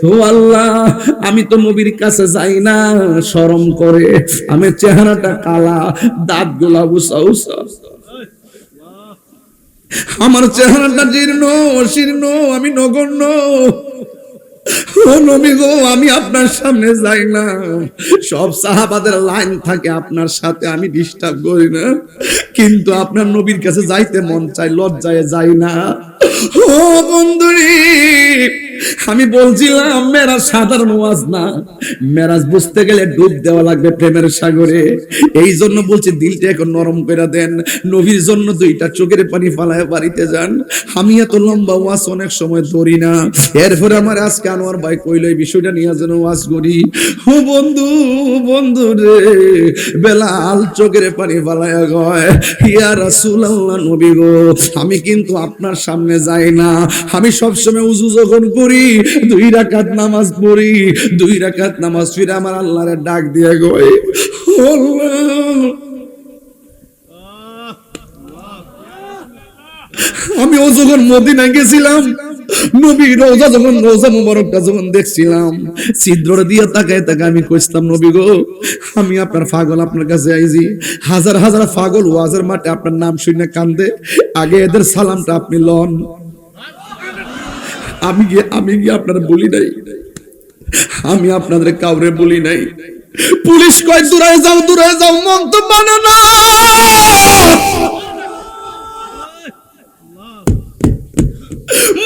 ও আল্লাহ, আমি তো নবীর কাছে যাই না শরম করে, আমার চেহারাটা কালা, দাঁত গুলা উঁচা উঁচা, আমার চেহারাটা জীর্ণ শীর্ণ, আমি নগণ্য। ও নবী গো, আমি আপনার সামনে যাই না। সব সাহাবাদের লাইন থাকে আপনার সাথে, আমি ডিস্টার্ব করি না, কিন্তু আপনার নবীর কাছে যাইতে মন চাই, লজ্জায় যাই না। ও বন্ধুরি, আমি বলছিলাম মেরাজ সাধারণ ওয়াজ না, মেরাজ বুঝতে গেলে ডুব দেওয়া লাগবে প্রেমের সাগরে। এই জন্য বলছি দিলটা এখন নরম করে দেন, নবীর জন্য দুইটা চোখের পানি ফালায় বাড়িতে যান। আমি এত লম্বা ওয়াজ অনেক সময় ধরি না, এরপরে আমার আজকে আনোয়ার ভাই কইলো এই বিষয়টা নিয়ে যেন ওয়াজ করি। ও বন্ধু, বন্ধু রে, বেলাল চোখের পানি ফালায় কয়, ইয়া রাসূলুল্লাহ, নবী গো, আমি কিন্তু আপনার সামনে যাই না, আমি সবসময় উযু যখন করি 2 রাকাত নামাজ পড়ি, 2 রাকাত নামাজ পড়ে আমার আল্লাহরে ডাক দিয়ে কই, আল্লাহ, আমি ও যখন মদিনায় গেছিলাম, নবী রওজা যখন, রওজা মুবারকটা যখন দেখছিলাম, ছিদ্র দিয়ে তাকায় তাকায় আমি কইতাম, নবী গো, আমি আপনার পাগল, আপনার কাছে আইছি। হাজার হাজার পাগল ওয়াজের মাঠে আপনার নাম শুনে কান্দে, আগে এদের সালামটা আপনি লন। আমি গিয়ে আপনার বলি নাই, আমি আপনাদের কাউরে বলি নাই। পুলিশ কয় দূরে যাও, দূরে যাও, মন তো মানে না,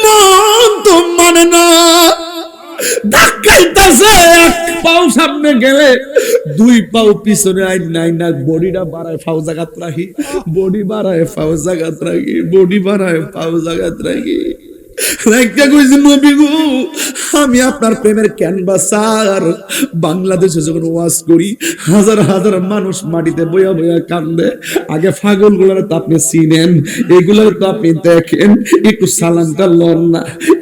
মন তো মানে না, ধাক্কাইতাছে, এক পাও সামনে গেলে 2 পাও পিছনে, আই নাই না, বডিটা বাড়ায় ফাও জায়গাত রাখি, বডি বাড়ায় ফাও জায়গাত রাখি, বডি বাড়ায় ফাও জায়গাত রাখি। আমি আপনার প্রেমের ক্যানভাসার, বাংলাদেশে যখন ওয়াজ করি হাজার হাজার মানুষ মাটিতে বইয়া বইয়া কান্দে, আগে পাগল গুলার তো আপনি চিনেন, এগুলার তো আপনি দেখেন, একটু সালামটা লন না।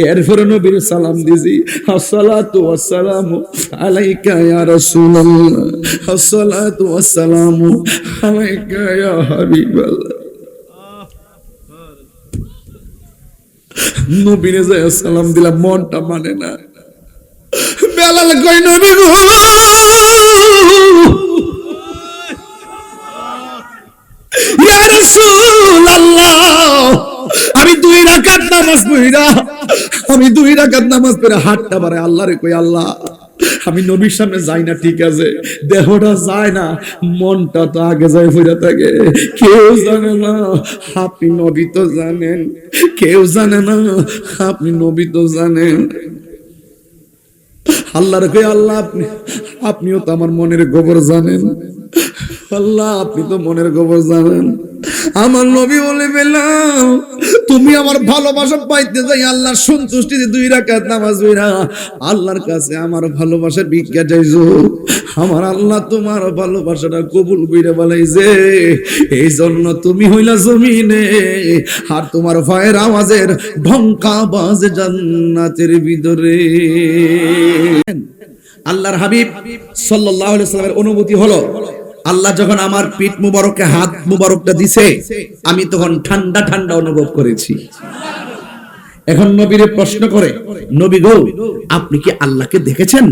এরপরে নবীর সালাম দিছি, আসসালাতু ওয়াসসালামু আলাইকা ইয়া রাসূলুল্লাহ, আসসালাতু ওয়াসসালামু আলাইকা ইয়া হাবিবাল্লাহ। নবীরে যায় সালাম দিলাম, মনটা মানে না। বেলাল কই, নবী গো, ইয়া রাসূলুল্লাহ, আমি 2 রাকাত নামাজ পড়িরা, আমি 2 রাকাত নামাজ পড়ে হাতটা বাড়ায় আল্লাহরে কই, আল্লাহ, আমি নবীর সামনে যাই না ঠিক আছে, দেহটা যায় না, মনটা তো আগে যায় ফিরে থাকে। কেউ জানে না আপনি নবী তো জানেন, কেউ জানে না আপনি নবী তো জানেন। আল্লাহর কই, আল্লাহ, আপনিও তো আমার মনের খবর জানেন, আল্লাহ আপনি তো মনের খবর জানেন। আমার নবী বলে, বেলাল, তুমি আমার ভালোবাসা পাইতে যাই আল্লাহর সন্তুষ্টিতে 2 রাকাত নামাজ পড়া আল্লাহর কাছে আমার ভালোবাসার ভিক্ষা চাইছো, আমার আল্লাহ তোমার ভালোবাসাটা কবুল কইরা বলাইছে। এই জন্য তুমি হইলা জমিনে, আর তোমার পায়ের আওয়াজের ঢঙ্কা বাজে জান্নাতের ভিতরে। আল্লাহর হাবিব সাল্লাল্লাহু আলাইহি ওয়াসাল্লামের অনুভূতি হলো, আল্লাহ যখন আমার পিঠ মুবারকে হাত মুবারকটা দিছে, আমি তখন ঠান্ডা ঠান্ডা অনুভব করেছি। এখন নবীরে প্রশ্ন করে, নবী গো, আপনি কি আল্লাহকে দেখেছেন?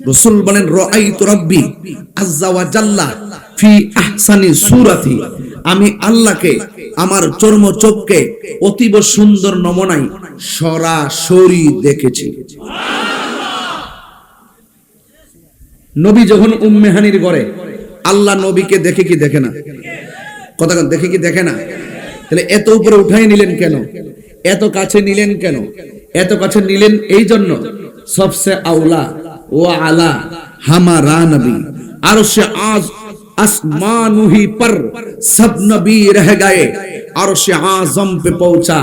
রাসূল বলেন, রাআইতু রাব্বি আযজা ওয়া জাল্লা ফি আহসানি সূরাতি, আমি আল্লাহকে আমার চর্ম চোখকে অতীব সুন্দর নমুনায় সরাসরি দেখেছি। নবী যখন উম্মে হানির ঘরে, আল্লাহ নবীকে দেখে কি দেখে না? কথা দেখে কি দেখে না? তাহলে এত উপরে উঠাই নিলেন কেন? এত কাছে নিলেন কেন? এত কাছে নিলেন এই জন্য, সবসে আউলা ও আলা হামারা নবী, আরশে আজ आसमानों ही पर सब नबी रह गए, আরশে আযম पे पहुंचा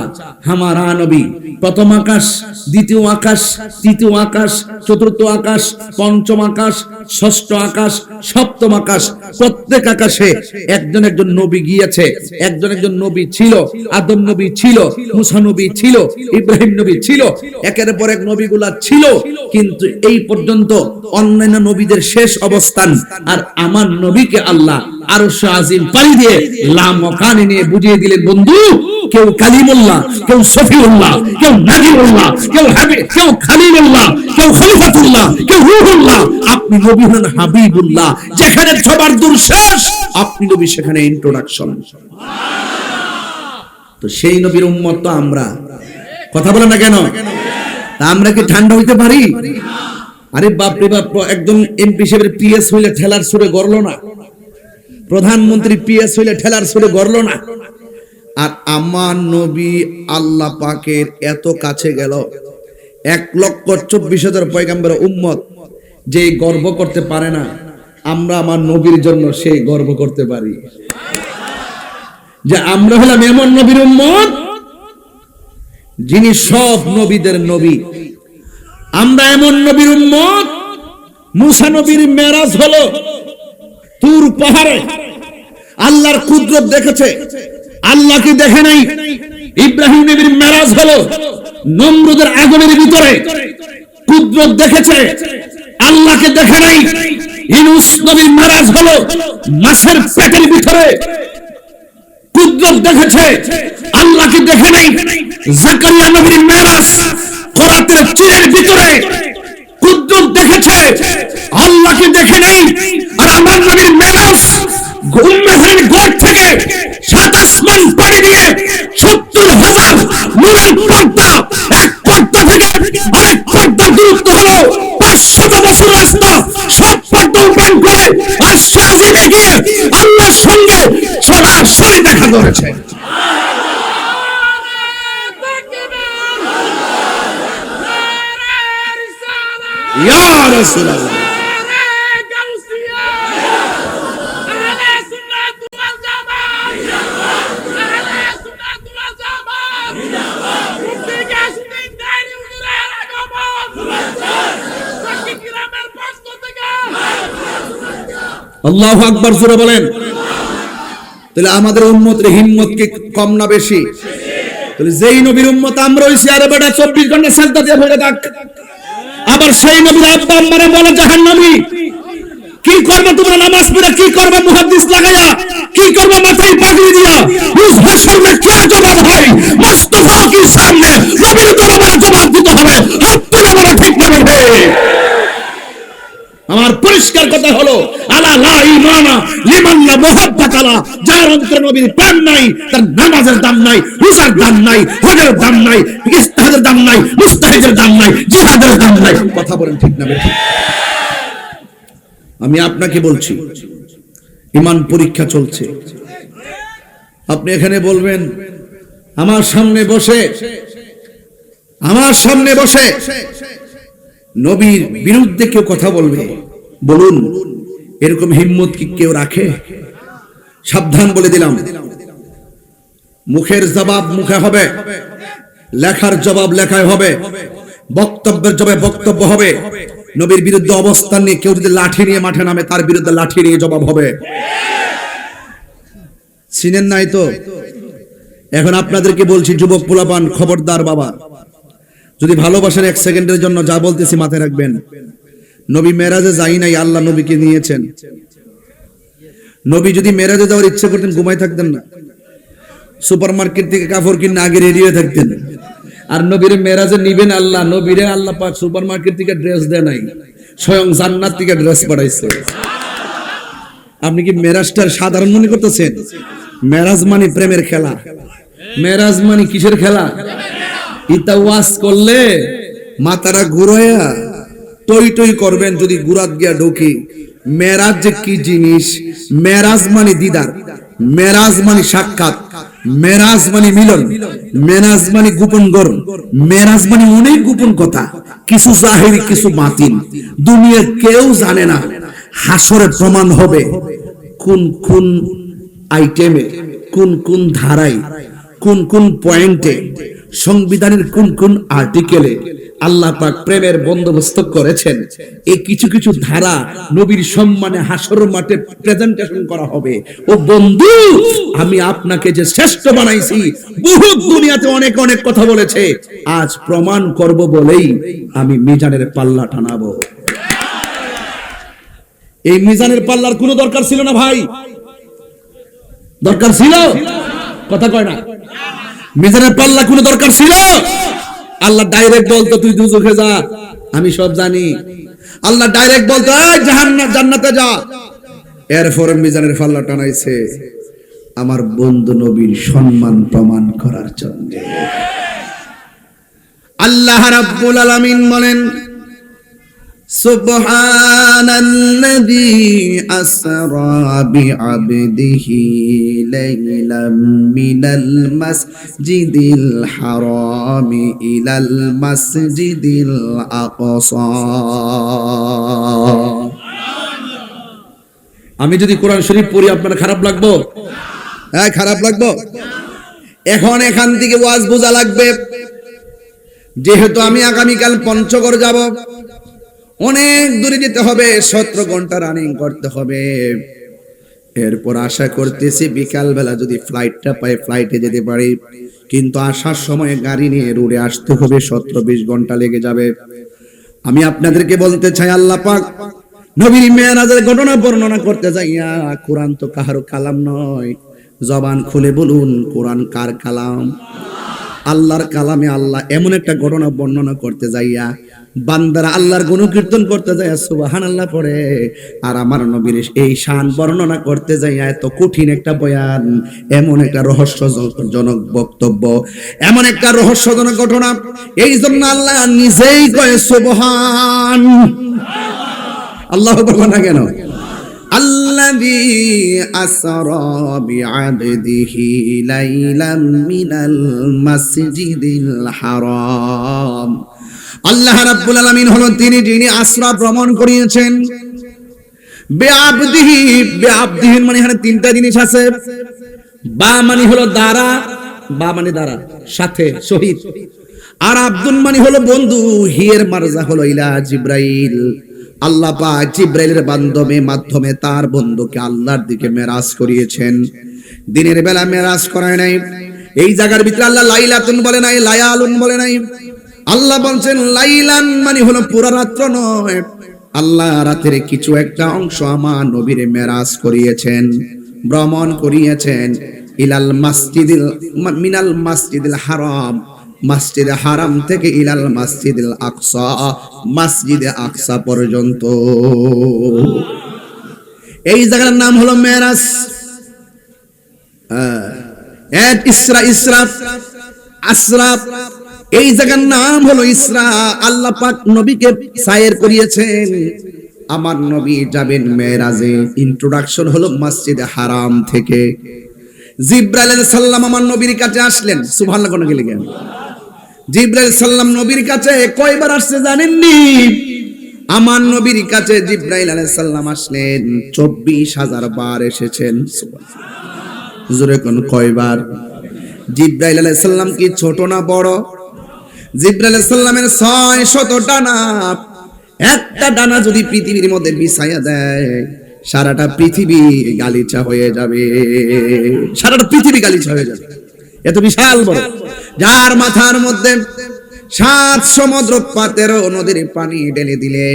हमारा नबी। প্রথম আকাশ, দ্বিতীয় আকাশ, তৃতীয় আকাশ, চতুর্থ আকাশ, পঞ্চম আকাশ, ষষ্ঠ আকাশ, সপ্তম আকাশ, প্রত্যেক আকাশে একজন একজন নবী গিয়েছে, একজন একজন নবী ছিল। আদম নবী ছিল, মুসা নবী ছিল, ইব্রাহিম নবী ছিল, একের পর এক নবীগুলা ছিল, কিন্তু এই পর্যন্ত অন্যান্য নবীদের শেষ অবস্থান। আর আমার নবীকে আল্লাহ আরশ আজিম পাড়ি দিয়ে লামকানে নিয়ে বুঝিয়ে দিলেন, বন্ধু কেউ কালিমুল্লাহ, কেউ সফিউল্লাহ, কেউ নাজিরুল্লাহ, কেউ হাবিব, কেউ খালিলুল্লাহ, কেউ খলিফাতুল্লাহ, কেউ রূহুল্লাহ। আপনি নবী হলেন হাবিবুল্লাহ। যেখানে সবার দূর শেষ, আপনি নবী সেখানে ইন্ট্রোডাকশন। তো সেই নবীর উম্মত তো আমরা। কথা বলেন না কেন? তা আমরা কি ঠান্ডা হইতে পারি? আরে বাপ রে বাপ, একদম এমপি সাহেবের পিএস হইলে ঠেলার সুরে গড়লো না, প্রধানমন্ত্রী পিএস হইলে ঠেলার সুরে গড়লো না। আর আমার নবী আল্লাহ পাকের এত কাছে গেল, 1,24,000 পয়গম্বরের উম্মত যে গর্ব করতে পারে না, আমরা আমার নবীর জন্য সেই গর্ব করতে পারি যে আমরা হলাম এমন নবীর উম্মত যিনি সব নবীদের নবী। আমরা এমন নবীর উম্মত, মুসা নবীর মেরাজ হলো তুর পাহাড়ে, আল্লাহর কুদরত দেখেছে, আল্লাহকে দেখে নাই। ইব্রাহিম নবীর মেরাজ হলো নমরুদের আগুনের ভিতরে, কুদরত দেখেছে, আল্লাহকে দেখে নাই। ইউনূস নবীর মেরাজ হলো মাছের পেটের ভিতরে, কুদরত দেখেছে, আল্লাহকে দেখে নাই। জাকারিয়া নবীর মেরাজ করাতের চুলের ভিতরে, কুদরত দেখেছে, আল্লাহকে দেখে নাই। আর আমার নবীর মেরাজ উম্মে ঘর থেকে 7 আসমান পাড়ি দিয়ে 70,000 নূরের পর্দা, এক পর্দা থেকে আরেক পর্দার দূরত্ব হলো 500 বছর রাস্তা, সব পর্দা উল্টান করে আর সাজিমে গিয়ে আল্লাহর সঙ্গে সরাসরি দেখা করেছে। ইয়া রাসূলুল্লাহ, আল্লাহু আকবার জোরে বলেন। তাহলে আমাদের উম্মতের হিম্মত কি কম না বেশি? তাহলে যেই নবীর উম্মত আমরা হইছি, আরে বেটা 24 ঘন্টা সাজদা দিয়ে ভরে থাক। আবার সেই নবীর আব্বা আম্মারে বলে জাহান্নামী। কি করবে তোমরা নামাজ পড়ে? কি করবে মুহাদ্দিস লাগায়া? কি করবে মাথায় পাগড়ি দিয়া? রোজ হাশর মে क्या জবাব হয় মুস্তাফা কি সামনে? নবীর দরবারে জবাব দিতে হবে। হাত তুলে বলে ঠিক না বেঠে? আমার পরিষ্কার কথা হলো, আলা লা ঈমানা লিমান লা মুহাব্বাত আলা। যার অন্তরে নবীর প্রেম নাই, তার নামাজের দাম নাই, রোজার দাম নাই, হজের দাম নাই, ইস্তিহাদের দাম নাই, মুস্তাহিদের দাম নাই, জিহাদের দাম নাই। কথা বলেন ঠিক না বেঠিক? আমি আপনাকে বলছি, ঈমান পরীক্ষা চলছে। আপনি এখানে বলবেন, আমার সামনে বসে নবীর বিরুদ্ধে কেউ কথা বলবে, বলুন এরকম হিম্মত কি কেউ রাখে? সাবধান বলে দিলাম, মুখের জবাব মুখে হবে, লেখার জবাব লেখায় হবে, বক্তব্যের জবাব বক্তব্য হবে। নবীর বিরুদ্ধে অবস্থান নিয়ে কেউ যদি লাঠি নিয়ে মাঠে নামে, তার বিরুদ্ধে লাঠি নিয়ে জবাব হবে। চিনেন নাই তো? এখন আপনাদেরকে বলছি, যুবক পোলাপান, খবরদার বাবা, যদি ভালোবাসেন 1 সেকেন্ডের জন্য যা বলতেছি মাথায় রাখবেন। নবী মেরাজে যাই নাই, আল্লাহ নবীকে নিয়েছেন। নবী যদি মেরাজে যাওয়ার ইচ্ছে করতেন, ঘুমাই থাকতেন না, সুপারমার্কেট থেকে কাপড় কিনে আগে রেডি হয়ে থাকতেন। আর নবীর মেরাজে নিবেন আল্লাহ, নবীরে আল্লাহ পাক সুপারমার্কেট থেকে ড্রেস দেয় নাই, স্বয়ং জান্নাত থেকে ড্রেস পাঠাইছে। আপনি কি মেরাজটার সাধারণ মনে করতেছেন? মেরাজ মানে প্রেমের খেলা, মেরাজ মানে কিসের খেলা? ইতা ওয়াজ করলে মাথারা ঘুরায়া টই টই করবেন যদি গুরাত গিয়া ঢোকে। মেরাজ যে কি জিনিস? মেরাজ মানে দিদার, মেরাজ মানে সাক্ষাৎ, মেরাজ মানে মিলন, মেরাজ মানে গোপন ঘর, মেরাজ মানে অনেক গোপন কথা, কিছু জাহিরি কিছু বাতিন, দুনিয়ার কেউ জানে না। হাসরে প্রমাণ হবে কোন কোন আইটেমে, কোন কোন ধারায়, কোন কোন পয়েন্টে, সংবিধানের কোন কোন আর্টিকেলে আল্লাহ পাক প্রেমের বন্দোবস্ত করেছেন। এই কিছু কিছু ধারা নবীর সম্মানে হাসর মাঠে প্রেজেন্টেশন করা হবে। ও বন্ধু, আমি আপনাকে যে শ্রেষ্ঠ বানাইছি, বহু দুনিয়াতে অনেক অনেক কথা বলেছে, আজ প্রমাণ করব বলেই আমি মিজানের পাল্লা টানাবো। এই মিজানের পাল্লার কোনো দরকার ছিল না ভাই, দরকার ছিল? কথা কয় না। মিজানের পাল্লা কোনো দরকার ছিল? আল্লাহ ডাইরেক্ট বলতো তুই দুজখে যা, আমি সব জানি। আল্লাহ ডাইরেক্ট বলতো এই জান্নাতে যা। এরপর মিজানের পাল্লা টানাইছে আমার বন্ধু নবীর সম্মান প্রমাণ করার জন্য। আল্লাহ রাব্বুল আলামিন বলেন সুবহানাল্লাযী আসরা বিআবদিহি লাইলাম মিনাল মাসজিদিল হারামি ইলাল মাসজিদিল আকসা। আমি যদি কোরআন শরীফ পড়ি আপনার খারাপ লাগবে? হ্যাঁ, খারাপ লাগবে। এখন এখান থেকে ওয়াজ বোঝা লাগবে। যেহেতু আমি আগামীকাল পঞ্চগড় যাব, অনেক দূরে যেতে হবে, 17 ঘন্টা রানিং করতে হবে। এরপর আশা করতেছি বিকাল বেলা যদি ফ্লাইটটা পাই ফ্লাইটে যেতে পারি, কিন্তু আসার সময় গাড়ি নিয়ে রোডে আসতে হবে, 17-20 ঘন্টা লেগে যাবে। আমি আপনাদেরকে বলতে চাই, আল্লাহ পাক নবীর মেরাজের ঘটনা বর্ণনা করতে যাইয়া, কোরআন তো কাহারো কালাম নয়, জবান খুলে বলুন কোরআন কার কালাম? আল্লাহর কালামে আল্লাহ এমন একটা ঘটনা বর্ণনা করতে যাইয়া বান্দারা আল্লাহর গুণকীর্তন করতে যাইয়া সুবহানাল্লাহ পড়ে, আর আমার নবীর এই শান বর্ণনা করতে যাইয়া এত কঠিন একটা বয়ান, এমন একটা রহস্যজনক বক্তব্য, এমন একটা রহস্যজনক ঘটনা। এই জন্য আল্লাহ নিজেই কয় সুবহান। আল্লাহু আকবার না কেন? আল্লাযী আসরা বিআবদিহি লাইলাম মিনাল মাসজিদিল হারাম। আল্লাহ রাব্বুল আলামিন হলো তিনি যিনি আসরা ভ্রমণ করিয়েছেন। বিআবদিহি, বিআবদিহি মানে এখানে তিনটা জিনিস আছে। বা মানে হলো দ্বারা, বা মানে দ্বারা সাথে শহীদ, আর আব্দুল মানে হলো বন্ধু, হিয়ের মারজা হলো ইলা জিব্রাইল। আল্লাহ পাক জিব্রাইলের মাধ্যমে তার বন্ধুকে আল্লাহর দিকে মেরাজ করিয়েছেন। দিনের বেলা মেরাজ করায় নাই। এই জায়গার ভিতরে আল্লাহ লাইলাতুন বলে নাই, লায়ালুন বলে নাই। আল্লাহ বলছেন লাইলান মানে হলো পুরো রাত্র নয়, আল্লাহ রাতের কিছু একটা অংশ আমার নবীরে মেরাজ করিয়েছেন, ভ্রমণ করিয়েছেন। ইলাল মাসজিদিল মিনাল মাসজিদিল হারাম, মসজিদে হারাম থেকে ইলাল মসজিদুল আকসা, মসজিদে আকসা পর্যন্ত। এই জায়গার নাম হলো মেরাজ। ইসরা, ইসরাফ, আসরাফ, এই জায়গার নাম হলো ইসরা। আল্লাহ পাক নবীকে সায়ের করিয়েছেন, আমার নবী যাবেন মেরাজে। ইন্ট্রোডাকশন হলো মসজিদে হারাম থেকে। জিব্রাইল আলাইহিস সালাম আমার নবীর কাছে আসলেন। সুবহানাল্লাহ কোন গেলে কেন? জিব্রাইল সাল্লাম নবীর কাছে কয়বার আসছে জানেননি? আমার নবীর কাছে জিব্রাইল আলাইহিস সালাম আসলেন 24,000 বার এসেছেন। সুবহানাল্লাহ, জোরে কোন কয়বার? জিব্রাইল আলাইহিস সালাম কি ছোট না বড়? জিব্রাইল আলাইহিস সালামের 600 ডানা, একটা ডানা যদি পৃথিবীর মধ্যে বিছায়া দেয়, সারাটা পৃথিবী গালিচা হয়ে যাবে, সারাটা পৃথিবী গালিচা হয়ে যাবে, এত বিশাল বড়। যার মাথার মধ্যে 7 সমুদ্র পাতেরও নদীর পানি ঢেলে দিলে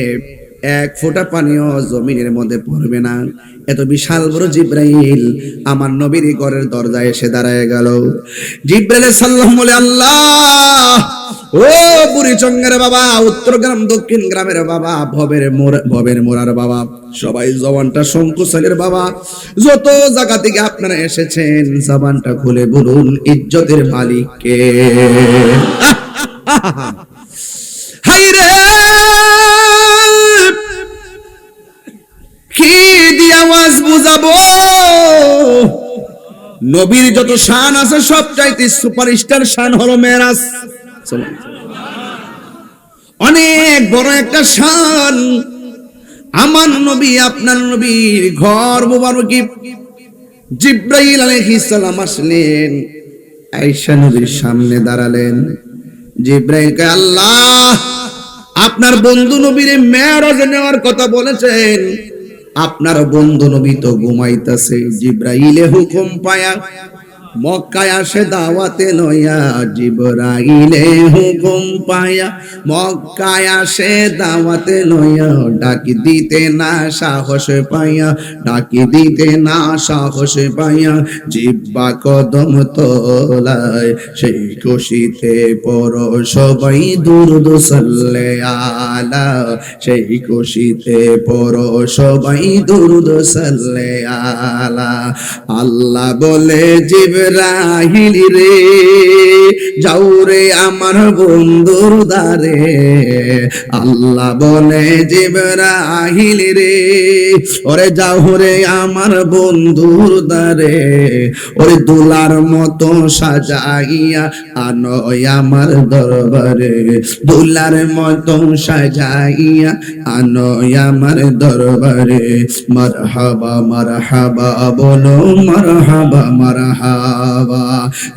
1 ফোঁটা পানিও জমিনের মধ্যে পড়বে না, এত বিশাল বড় জিব্রাইল আমার নবীর ঘরের দরজায় এসে দাঁড়ায় গেল। জিব্রাইল সাল্লাল্লাহু বলে, আল্লাহ, ও বুড়িচঙ্গের বাবা, উত্তর গ্রাম দক্ষিণ গ্রামের বাবা, ভবের মোড়ার বাবা, সবাই জবানটা সংকোচনের বাবা, যত জায়গা থেকে আপনারা এসেছেন জবানটা খুলে বলুন ইজ্জতের মালিক কে? হায়রে কি দিয়ে আওয়াজ বুঝাবো? নবীর যত শান আছে সবচাইতে সুপারস্টার শান হলো মেরাজ। অনেক বড় একটা শান। আমার নবী, আপনার নবীর ঘর মুবারকে জিব্রাইল আলাইহিস সালাম আসলেন, আয়েশা নবীর সামনে দাঁড়ালেন। জিব্রাইল কে, আল্লাহ আপনার বন্ধু নবীর মেরাজে নেওয়ার কথা বলেছেন, আপনার বন্ধু নবী তো ঘুমাইতেছে। জিব্রাইলে হুকুম পায়া মক্কায় আসে দাওয়াতে লইয়া জিবরাইলে হুকুম পায়া, মক্কায় আসে দাওয়াতে লইয়া ডাকি দিতে না সাহস পাইয়া, ডাকি দিতে না সাহস পাইয়া জিব্বা কদম তোলায় সেই খুশিতে পর সবাই দুরুদ সাল্লে আলা, সেই খুশিতে পর সবাই দুরুদ সাল্লে আলা। আল্লাহ বলে জিবরাইল রে যাও রে আমার বন্ধুর দারে, আল্লাহ বলে জিবরাইল রে ওরে যাও রে আমার বন্ধুর দারে, ওরে দুলার মতো সাজাইয়া আনো আমার দরবারে, দুলার মতো সাজাইয়া আনো আমার দরবারে। মারহাবা মারহাবা বলো মারহাবা মারহাবা,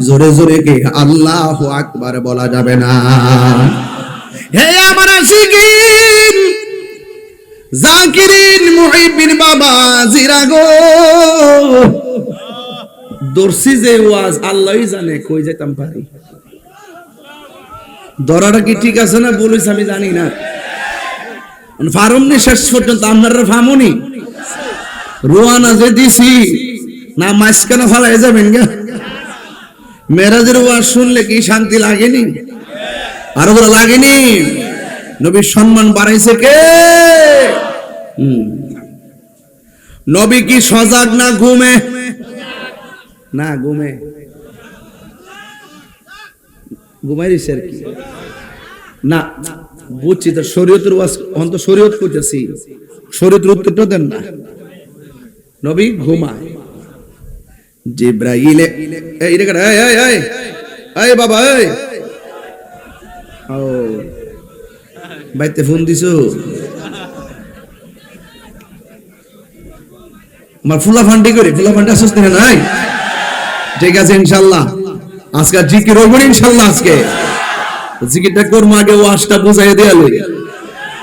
জোরে জোরে কি আল্লাহু আকবার বলা যাবে না? হে আমার আশিকিন জাকিরিন মুহিবিন বাবা জিরা গো, দর্শি যে ওয়াজ আল্লাহই জানে কই যেতাম পারি। দরাটা কি ঠিক আছে না বলিস আমি জানি না, ফারমনি শেষ পর্যন্ত আপনারা ফামনি রোয়ানা যে দিছি না মাঝখানে ফালাই যাবেন গা। মেরাজের ওয়াজ শুনলে কি শান্তি লাগেনি? আরো বড় লাগেনি? নবীর সম্মান বাড়াইছে কে? নবী কি সজাগ না ঘুমে? না ঘুমে, ঘুমাই দিছে আর কি না। বুঝছি তো শরীয়তের ওয়াজ, অন্ত শরীয়ত করতেছি, শরীয়তের উত্তরটা দেন না। নবী ঘুমায়। জিবরাইলে এই রে এই এই এই এই বাবা এই ও বাইতে ফোন দিছো, আমার ফুলা ফান্ডি করে ফুলা ফান্ডি আসছ না নাই? ঠিক আছে ইনশাআল্লাহ আজকে জিকির হইব ইনশাআল্লাহ। আজকে জিকিরটা করব, আগে ওয়াজটা বুঝাই দেয়ালো।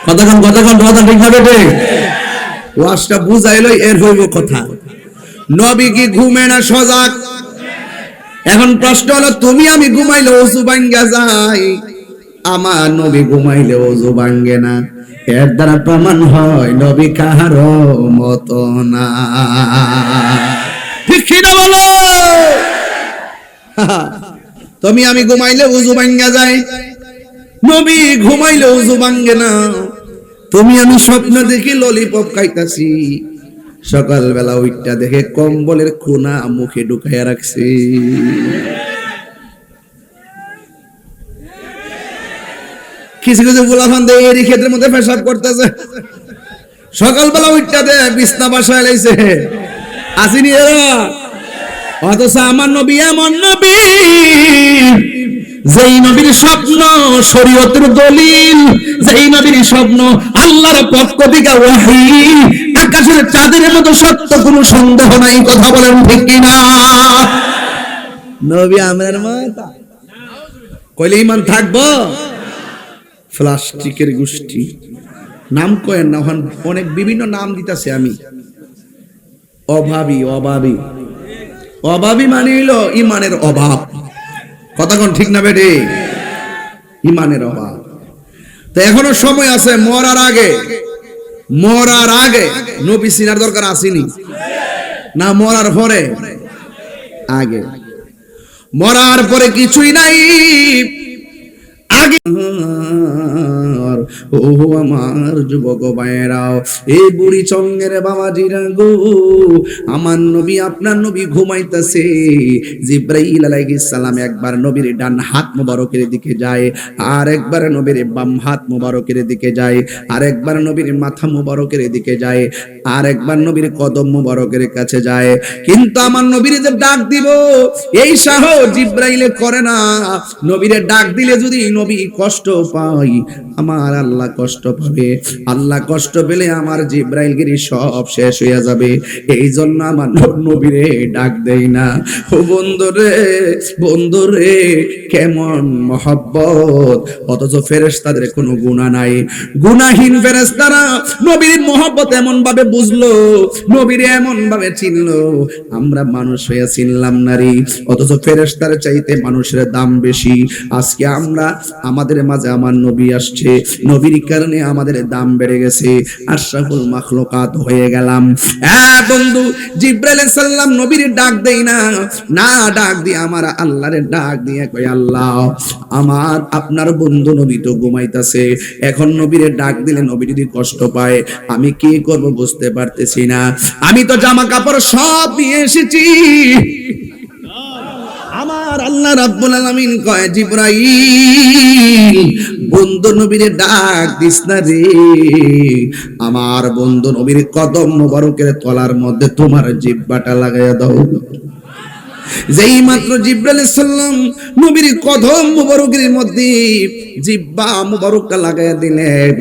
কতক্ষণ কথা ঠিক হবে? ঠিক, ওয়াজটা বুঝাইলো এর হইব কথা। নবী কি ঘুমে না সজাগ? এখন প্রশ্ন হলো তুমি আমি ঘুমাইলে ওযু ভাঙ্গা যায়, আমার নবী ঘুমাইলে ওযু ভাঙ্গে না। এর দ্বারা প্রমাণ হয় নবী কাহারও মতো না। ঠিক কি না বলো? তুমি আমি ঘুমাইলে ওযু ভাঙ্গা যায়, নবী ঘুমাইলে ওযু ভাঙ্গে না। তুমি আমি স্বপ্ন দেখি ললিপপ খাইতাছি, সকালবেলা ওইটা দেখে কম্বলের কোনা মুখে ঢুকাইয়া রাখছি। কিছু কিছু গোলাফান দিয়ে এরই ক্ষেত্রের মধ্যে পেশাব করতেছে, সকালবেলা ওইটা দে বিছনা বাসায় লাইছে আসিনি এরা। অথচ আমার নবী এমন নবী যেই নবীর স্বপ্ন শরীয়তের দলিল, যেই নবীর স্বপ্ন আল্লাহর পক্ষ থেকে ওহী, আকাশের চাঁদের মতো সত্য, কোনো সন্দেহ নাই। কথা বলেন ঠিক কি না? নবী আমরার মাতা কইলে ঈমান থাকবো? প্লাস্টিকের গোষ্ঠী নাম কয়েন না, অনেক বিভিন্ন নাম দিতেছে। আমি অভাবী, অভাবী অভাবী মানে হইল ঈমানের অভাব। কথা কোন ঠিক না বেটে? ঈমানের অভাব। তো এখনো সময় আছে, মরার আগে, মরার আগে নবী চিনার দরকার আসেনি না? মরার পরে? আগে। মরার পরে কিছুই নাই, আগে। ও আমার যুবক ভাইরাও, এই বুড়ি চঙ্গের বাবাজিরা গো, আমার নবী আপনার নবী ঘুমাইতেছে। জিবরাইল আলাইহিস সালাম একবার নবীর ডান হাত মোবারকের দিকে যায়, আর একবার নবীর বাম হাত মোবারকের দিকে যায়, আর একবার নবীর মাথা মোবারকের দিকে যায়, আর একবার নবীর কদম মোবারকের কাছে যায়। কিন্তু আমার নবীর যে ডাক দিব এই সাহস জিবরাইলে করে না। নবীরে ডাক দিলে যদি নবী কষ্ট পায়, আমার আল্লাহ কষ্ট পাবে, আল্লাহ কষ্ট পেলে আমার জিব্রাইলগিরি সব শেষ হয়ে যাবে। এই জন্য আমার নবীরে ডাক দেই না। ও বন্ধুরে, বন্ধুরে, কেমন মহব্বত! অথচ ফেরেশতাদের কোনো গুনাহ নাই, গুনাহীন ফেরেশতারা নবীর মহব্বত এমন ভাবে বুঝলো, নবীর এমন ভাবে চিনলো, আমরা মানুষ হয়ে চিনলাম না রে। অথচ ফেরেশতার চাইতে মানুষের দাম বেশি। আজকে আমরা আমাদের মাঝে আমার নবী আসছে, নবীর কারণে আমাদের দাম বেড়ে গেছে, আশরাফুল মাখলুকাত হয়ে গেলাম। বন্ধু, জিব্রাইল আলাইহিস সালাম নবীর ডাক দেই না, না ডাক দিয়ে আমার আল্লাহরে ডাক দিয়ে কই, আল্লাহ আমার আপনার বন্ধু নবী তো ঘুমাইতেছে, এখন নবীরে ডাক দিলে নবী যদি কষ্ট পায় আমি কি করব বুঝতে পারতেছি না। আমি তো জামা কাপড় সব নিয়ে এসেছি। আমার আল্লাহ রাব্বুল আলামিন কয়, জিবরাইল বন্ধু নবীরে ডাক দিস না রে, আমার বন্ধু নবীর কদম মোবারকের তলার মধ্যে তোমার জিহ্বাটা লাগাইয়া দাও। যেই মাত্র জিব্রাইল আলাইহিস সালাম নবীর কদম মোবারকের মধ্যে জিহ্বা মোবারকটা লাগাইয়া দিলেন,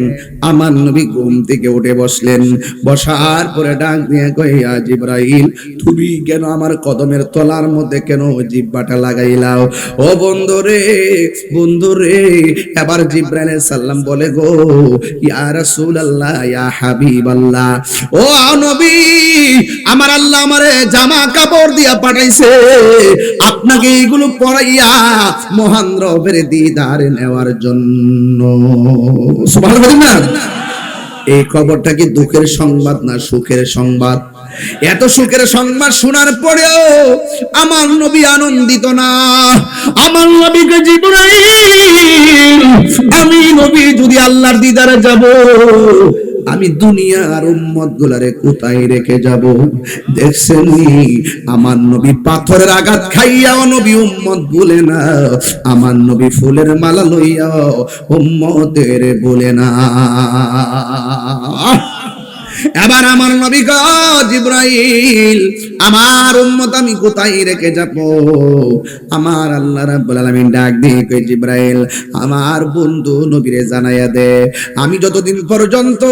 আমার নবী ঘুম থেকে উঠে বসলেন। বসার পরে ডাক দিয়ে কয়, ইয়া জিবরাইল তুমি কেন আমার কদমের তলার মধ্যে কেন জিহ্বাটা লাগাইলাও? ও বন্ধুরে, বন্ধুরে, এবার জিবরাইল আলাইহিস সালাম বলে, গো ইয়া রাসূলুল্লাহ, ইয়া হাবিবাল্লাহ, ও নবী আমার আল্লাহ আমারে জামা কাপড় দিয়া পাঠাইছে আপনাকে এইগুলো পরাইয়া মহান রবের দিদার নেওয়ার জন্য। সুবহানাল্লাহ। এই খবরটা কি দুঃখের সংবাদ না সুখের সংবাদ? এত সুখের সংবাদ শোনার পরেও আমার নবী আনন্দিত না। আমার নবীকে জিবরাইল, আমি নবী যদি আল্লাহর দিদারে যাব, আমি দুনিয়ার উম্মত গুলারে কোথায় রেখে যাব? দেখছেন আমার নবী পাথরের আঘাত খাইয়াও নবী উম্মত বলে না, আমার নবী ফুলের মালা লইয়া উম্মতের বলে না। এবার আমার নবী কয়, জিবরাইল আমার উম্মত আমি কোথায় রেখে যাব? আমার আল্লাহ রাব্বুল আলামিন ডাক দিয়ে কয়, জিবরাইল আমার বন্ধু নবীরে জানাইয়া দে, আমি যতদিন পর্যন্ত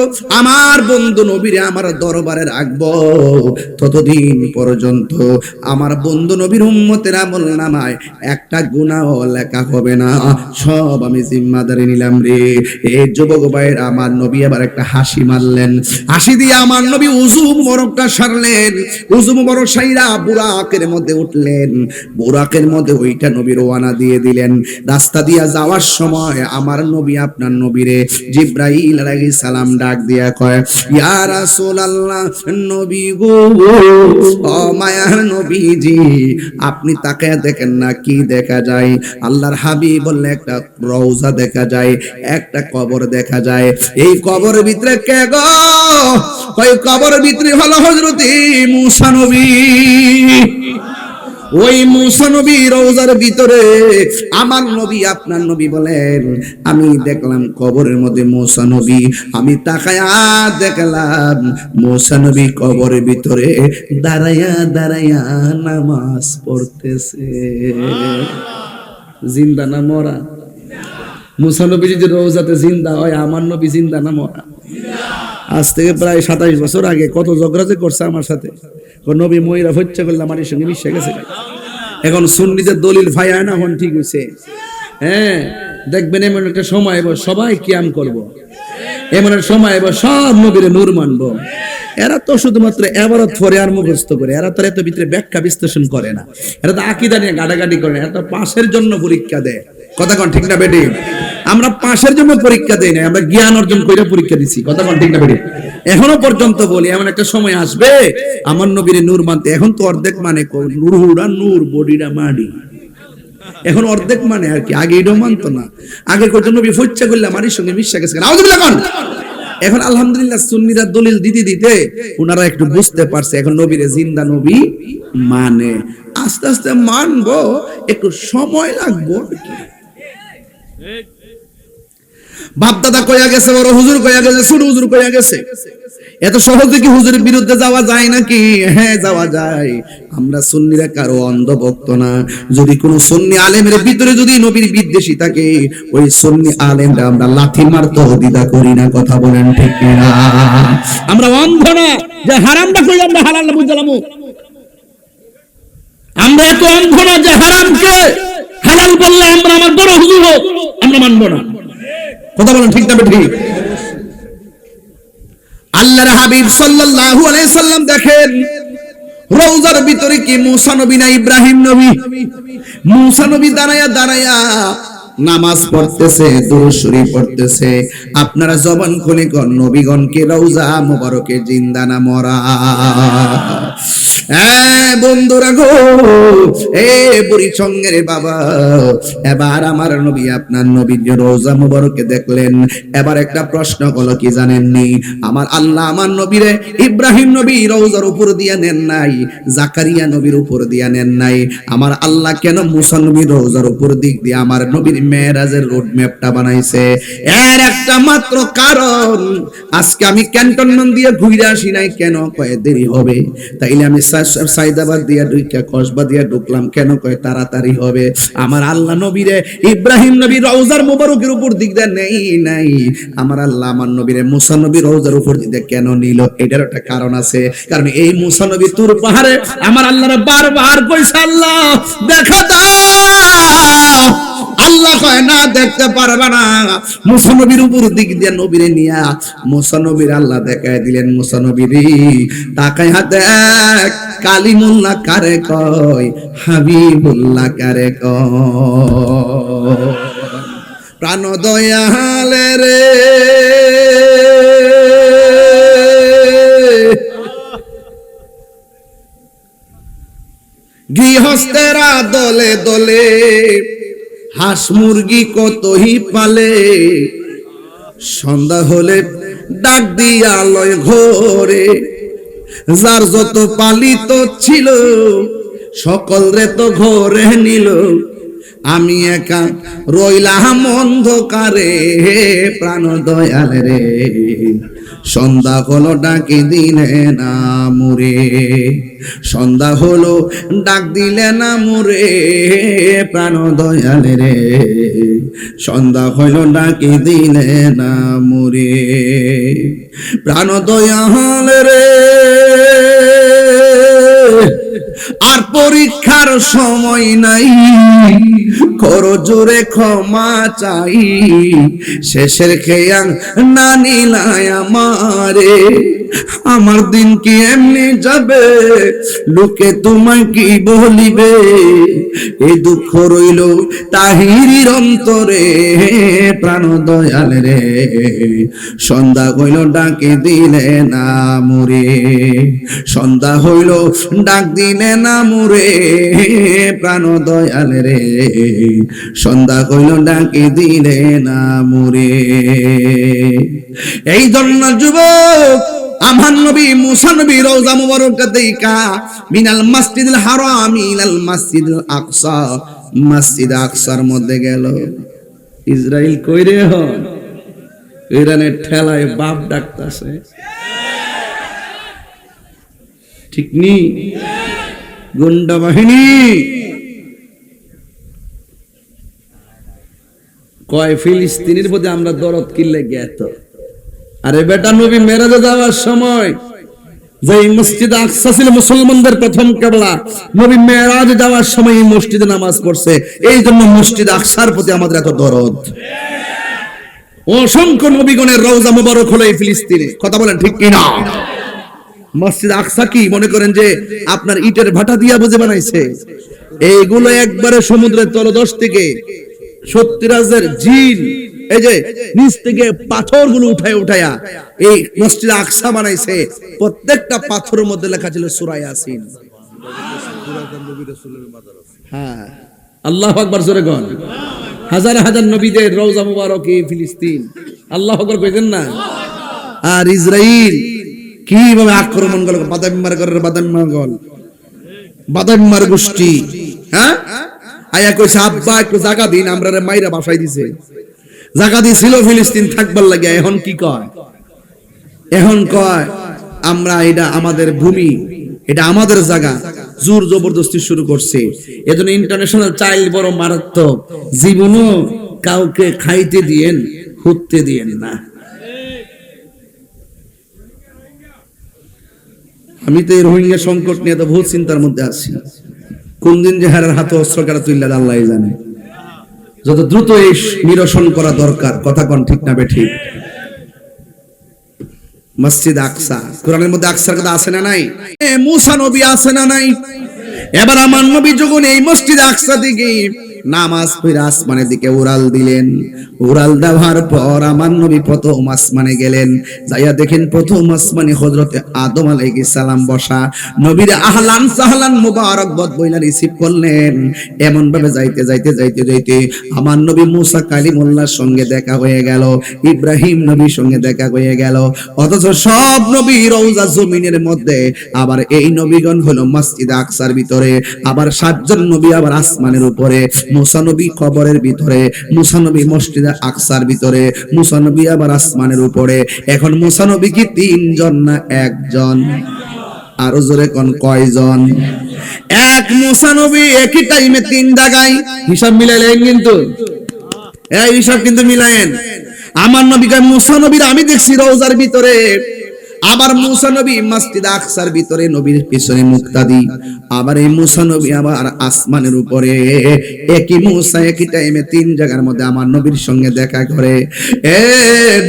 আমার বন্ধু নবীরে আমার দরবারে রাখবো ততদিন পর্যন্ত আমার বন্ধু নবীর উম্মতের আমল নামায় একটা গুনাহ লেখা হবে না, সব আমি জিম্মাদারি নিলাম রে। এই যুবক ভাইয়ের আমার নবী আবার একটা হাসি মারলেন, হাসি দিয়ে আমার নবী উযু মুবারকটা সারলেন, উযু মুবারক সাইরা বুরাকের মধ্যে উঠলেন, বুরাকের মধ্যে ওইটা নবী রওনা দিয়ে দিলেন। রাস্তা দিয়া যাওয়ার সময় আমার নবী আপনার নবীরে জিবরাইল আলাইহিস সালাম ডাক দিয়া কয়, ইয়া রাসূলুল্লাহ, নবী গো, ও মায়ার নবীজি আপনি তাকায় দেখেন না কি দেখা যায়? আল্লাহর হাবিব বললেন, একটা রওজা দেখা যায়, একটা কবর দেখা যায়। এই কবরের ভিতরে কে গো? ওই কবরের ভিতরে হলো হযরত মুসা নবী। ওই মুসা নবী রওজার ভিতরে আমার নবী আপনার নবী বলেন, আমি দেখলাম কবরের মধ্যে মুসা নবী, আমি তাকায়া দেখলাম মুসা নবী কবরের ভিতরে দাঁড়ায়া দাঁড়ায়া নামাজ পড়তেছে। জিন্দা না মরা? মুসা নবী যদি রওজাতে জিন্দা হয়, আমার নবী জিন্দা না মরা? আজ থেকে প্রায় 27 বছর আগে কত ঝগড়া যে করছে আমার সাথে, নবী মহিলা হচ্ছে করলে আমার সঙ্গে মিশে গেছে। এখন সুন্নিদের দলিল ভাইয়া না হন, ঠিক হয়েছে? হ্যাঁ, দেখবেন এমন একটা সময় সবাই কিয়াম করব, এমন একটা সময় সব নবীরে নূর মানবো। এরা তো শুধুমাত্র এবারত পরে আর মুখস্থ করে, এরা তো এত ভিতরে ব্যাখ্যা বিশ্লেষণ করে না, এরা তো আকীদা নিয়ে গাড়াগাড়ি করে না, এরা তো পাশের জন্য পরীক্ষা দেয়। কথা কোন ঠিক না বেটি? আমরা পাশের জন্য পরীক্ষা দেই না, আমরা জ্ঞান অর্জন করে পরীক্ষা দিছি। কথা কোন ঠিক না বেটি? এখনো পর্যন্ত বলি এমন একটা সময় আসবে আমার নবীর নূর মানতে, এখন তো অর্ধেক মানে নূরুরা নূর বডিরা মাডি, এখন অর্ধেক মানে আর কি, আগে এটাও মানতো না। আগে কত নবী ফচ্চা করলে আমারই সঙ্গে মিশা গেছে। আউযুবিল্লাহ কোন? এখন আলহামদুলিল্লাহ সুন্নিরা দলিল দিতে দিতে ওনারা একটু বুঝতে পারছে, এখন নবীরে জিন্দা নবী মানে। আস্তে আস্তে মানবো, একটু সময় লাগবে। বাপ দাদা কইয়া গেছে, বড় হুজুর কইয়া গেছে, ছোট হুজুর কইয়া গেছে। এত সহজে কি হুজুরের বিরুদ্ধে যাওয়া যায় নাকি? হ্যাঁ, যাওয়া যায়। আমরা সুন্নিরা কারো অন্ধভক্ত না। যদি কোনো সুন্নি আলেমের ভিতরে যদি নবীর বিদ্বেষী থাকে, ওই সুন্নি আলেমরা আমরা লাথি মারতেও দ্বিধা করি না। কথা বলেন ঠিক কিনা? আমরা অন্ধ না যে হারামটা কই আমরা হালাল বুঝলাম। আমরা এত অন্ধ না যে হারামকে হালাল বললে আমরা আমার বড় হুজুর হোক আমরা মানব না। কথা বলেন ঠিক না ঠিক? আল্লাহর হাবিব সাল্লাল্লাহু আলাইহি সাল্লাম দেখেন রওজার ভিতরে কি মুসা নবী না ইব্রাহিম নবী? মুসা নবী দাঁড়ায়া দাঁড়ায়া নামাজ পড়তেছে, দুরূদ শরীফ পড়তেছে। আপনারা জবান খুলে কোন নবীগণকে রওজা মোবারকে জিন্দা না মরা? বন্ধুরা গো, বুড়ি সঙ্গের বাবা, এবার আমার নবী আপনার নবীর রওজা মোবারকে দেখলেন। এবার একটা প্রশ্ন হলো কি জানেননি? আমার আল্লাহ আমার নবীরে ইব্রাহিম নবী রওজার উপর দিয়া নেন নাই, জাকারিয়া নবীর উপর দিয়া নেন নাই? আমার আল্লাহ কেন মুসা নবীর রওজার উপর দিক দিয়ে আমার নবীর মেরাজের রোড ম্যাপটা বানাইছে? এর একটা মাত্র কারণ, আজকে আমি ক্যান্টনমেন্ট দিয়ে ঘুরে আসি নাই কেন? কয় দেরি হবে। তাইলে আমি সাইদাবাদ দিয়া ঢুকা কসবা দিয়া ঢুকলাম কেন? কয় তাড়াতাড়ি হবে। আমার আল্লাহ নবীরে ইব্রাহিম নবী রওজার মোবারকের উপর দিক দিয়ে নেই নাই, আমার আল্লাহ আমার নবীরে মুসা নবী রওজার উপর দিক দিয়ে কেন নিল? এটার একটা কারণ আছে। কারণ এই মুসা নবী তুর পাহাড়ে আমার আল্লাহরে বারবার কইছে, আল্লাহ দেখা দাও। আল্লাহ কয় না, দেখতে পারবে না। মুসা নবীর উপর দিক দিয়ে নবীরে নিয়া মুসা নবীর আল্লাহ দেখায় দিলেন। মুসা নবীরে তাকায় হাতে কালিমুল্লাহ কারে কয়, হাবিবুল্লাহ কারে কয়। প্রাণ দয়ালে রে গৃহস্থেরা দলে দলে হাঁস মুরগি কতই পালে, সন্ধ্যা হলে ডাক দিয়া লয় ঘরে। যার যত পালিত ছিল সকল রে তো ঘরে নিল, আমি একা রইলাম অন্ধকারে। প্রাণ দয়াল রে সন্ধ্যা হলো ডাকি দিলে না মুরে, সন্ধ্যা হলো ডাক দিলে না মুরে। প্রাণ দয়াল রে সন্ধ্যা হলো ডাকি দিলে না মুরে। প্রাণ দয়াল রে আর পরীক্ষার সময় নাই, করো জোরে ক্ষমা চাই। শেষের খেয়া না নিলায় আমারে, আমার দিন কি এমনি যাবে? লোকে তোমায় কি বলিবে? এই দুঃখ রইল তাহিরির অন্তরে। প্রাণ দয়াল রে সন্ধ্যা হইল ডাকে দিলে না মুরে, সন্ধ্যা হইল ডাক দিলে না মুরে। প্রাণ দয়াল রে সন্ধ্যা হইল ডাকে দিলে না মুরে। এই জন্য যুবক আমার নবী মুসা নবী রওজা মুবারকটা দেইখা মিনাল মসজিদুল হারাম ইলাল মসজিদুল আকসা, মসজিদ আকসার মধ্যে গেল। ইসরাইল কইরে হন ইরানের ঠেলায় বাপ ডাকতাছে, ঠিক নি? গুন্ডা বাহিনী কয় ফিলিস্তিনের প্রতি আমরা দরদ কিনলে জ্ঞাত। আরে বেটা, নবী মেরাজে যাওয়ার সময় যে মসজিদ আকসা ছিল মুসলমানদের প্রথম কিবলা, নবী মেরাজে যাওয়ার সময় এই মসজিদে নামাজ পড়ছে। এই জন্য মসজিদ আকসার প্রতি আমাদের এত দরদ। অসংখ্য নবীগণের রওজা মুবারক হলো এই ফিলিস্তিনে। কথা বলেন ঠিক কিনা? মসজিদ আকসা কি মনে করেন যে আপনার ইটের ভাটা দিয়া বুঝে বানাইছে? এইগুলো একবারে সমুদ্রের তলদেশ থেকে 70,000 জিন এই যে নিচ থেকে পাথরগুলো উঠায়া এই মসজিদ আকসা বানাইছে। প্রত্যেকটা পাথরের মধ্যে লেখা ছিল সূরা ইয়াসিন। হ্যাঁ, আল্লাহু আকবার জোরে কোন। হাজার হাজার নবীদের রওজা মুবারক এই ফিলিস্তিন। আল্লাহু আকবার কইতেন না? আর ইসরাইল কিভাবে আক্রমণ করল, বাদাম্মার গোষ্ঠী। হ্যাঁ, আয়া কইছে আব্বা একটু জায়গা দিন, আমরা মাইরা বাসায় দিছে। জায়গা দিছিল ফিলিস্তিন থাকবার লাগে, এখন কি কয়? এখন কয় আমরা এটা আমাদের ভূমি, এটা আমাদের জায়গা, জোর জবরদস্তি শুরু করছে। এজন্য ইন্টারন্যাশনাল চাইল্ড বড় মারাত্মক, জীবনও কাউকে খাইতে দিয়েন, হুততে দিয়েন না। আমি তো এই রোহিঙ্গা সংকট নিয়ে তো বহুত চিন্তার মধ্যে আছি। কোন দিন যে হারের হাতে অস্ত্র কাটা তুললে আল্লাহ জানে। যত দ্রুত এই নিরসন করা দরকার, কথা কোন ঠিক না বেঠিক? মসজিদ আকসা, কোরআনের মধ্যে আকসার কথা আছে না নাই? মুসা নবী আছে না নাই? এবার আমার নবী যখন এই মসজিদ আকসা দিকে নামাজ পড়ে আসমানের দিকে উড়াল দিলেন, উড়াল দেওয়ার পর আমার নবী প্রথম আসমানে গেলেন। যাইয়া দেখেন প্রথম আসমানে হযরতে আদম আলাইহিস সালাম বসা। নবীর আহলান সাহলান মুবারকবাদ বইলা রিসিভ করলেন। এমন ভাবে যাইতে যাইতে যাইতে যাইতে আমার নবী মুসা কালিমুল্লাহর সঙ্গে দেখা হয়ে গেল, ইব্রাহিম নবীর সঙ্গে দেখা হয়ে গেল। অথচ সব নবী রওজা জমিনের মধ্যে, আবার এই নবীগণ হলো মসজিদ আকসার ভিতরে, আবার 7 জন নবী আবার আসমানের উপরে, মুসা নবী কবরের ভিতরে, মুসা নবী মসজিদে আকসার ভিতরে, মুসা নবী আবার আসমানের উপরে। এখন মুসা নবী কি 3 জন না 1 জন? আরো জোরে কোন কয়জন? এক মুসা নবী একই টাইমে 3 জায়গায়। হিসাব মিলাইলেন কিন্তু, এই হিসাব কিন্তু মিলায়েন। আমার নবী কয় মুসা নবীর আমি দেখছি রওজার ভিতরে, আবার মুসা নবী মসজিদ আকসার ভিতরে, নবীর পিছনে মুক্তাদি। আবার এই মুসা নবী আবার আসমানের উপরে। একই মুসা একই টাইমে 3 জায়গার মধ্যে আমার নবীর সঙ্গে দেখা করে। এ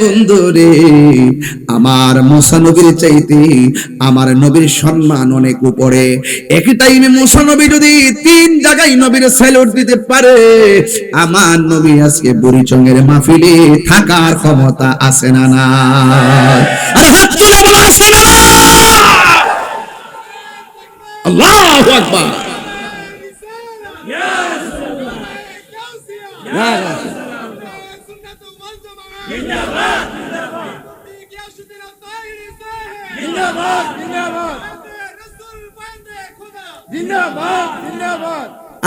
বন্ধু রে, আমার মুসা নবীর চাইতে আমার নবীর সম্মান অনেক উপরে। একই টাইমে মুসা নবী যদি 3 জায়গায় নবীর স্যালুট দিতে পারে, আমার নবী আজকে বুড়িচঙ্গের মাহফিলে থাকার ক্ষমতা আছে না না? আরে হাত তুলে বলো আছে না? আল্লাহু আকবার।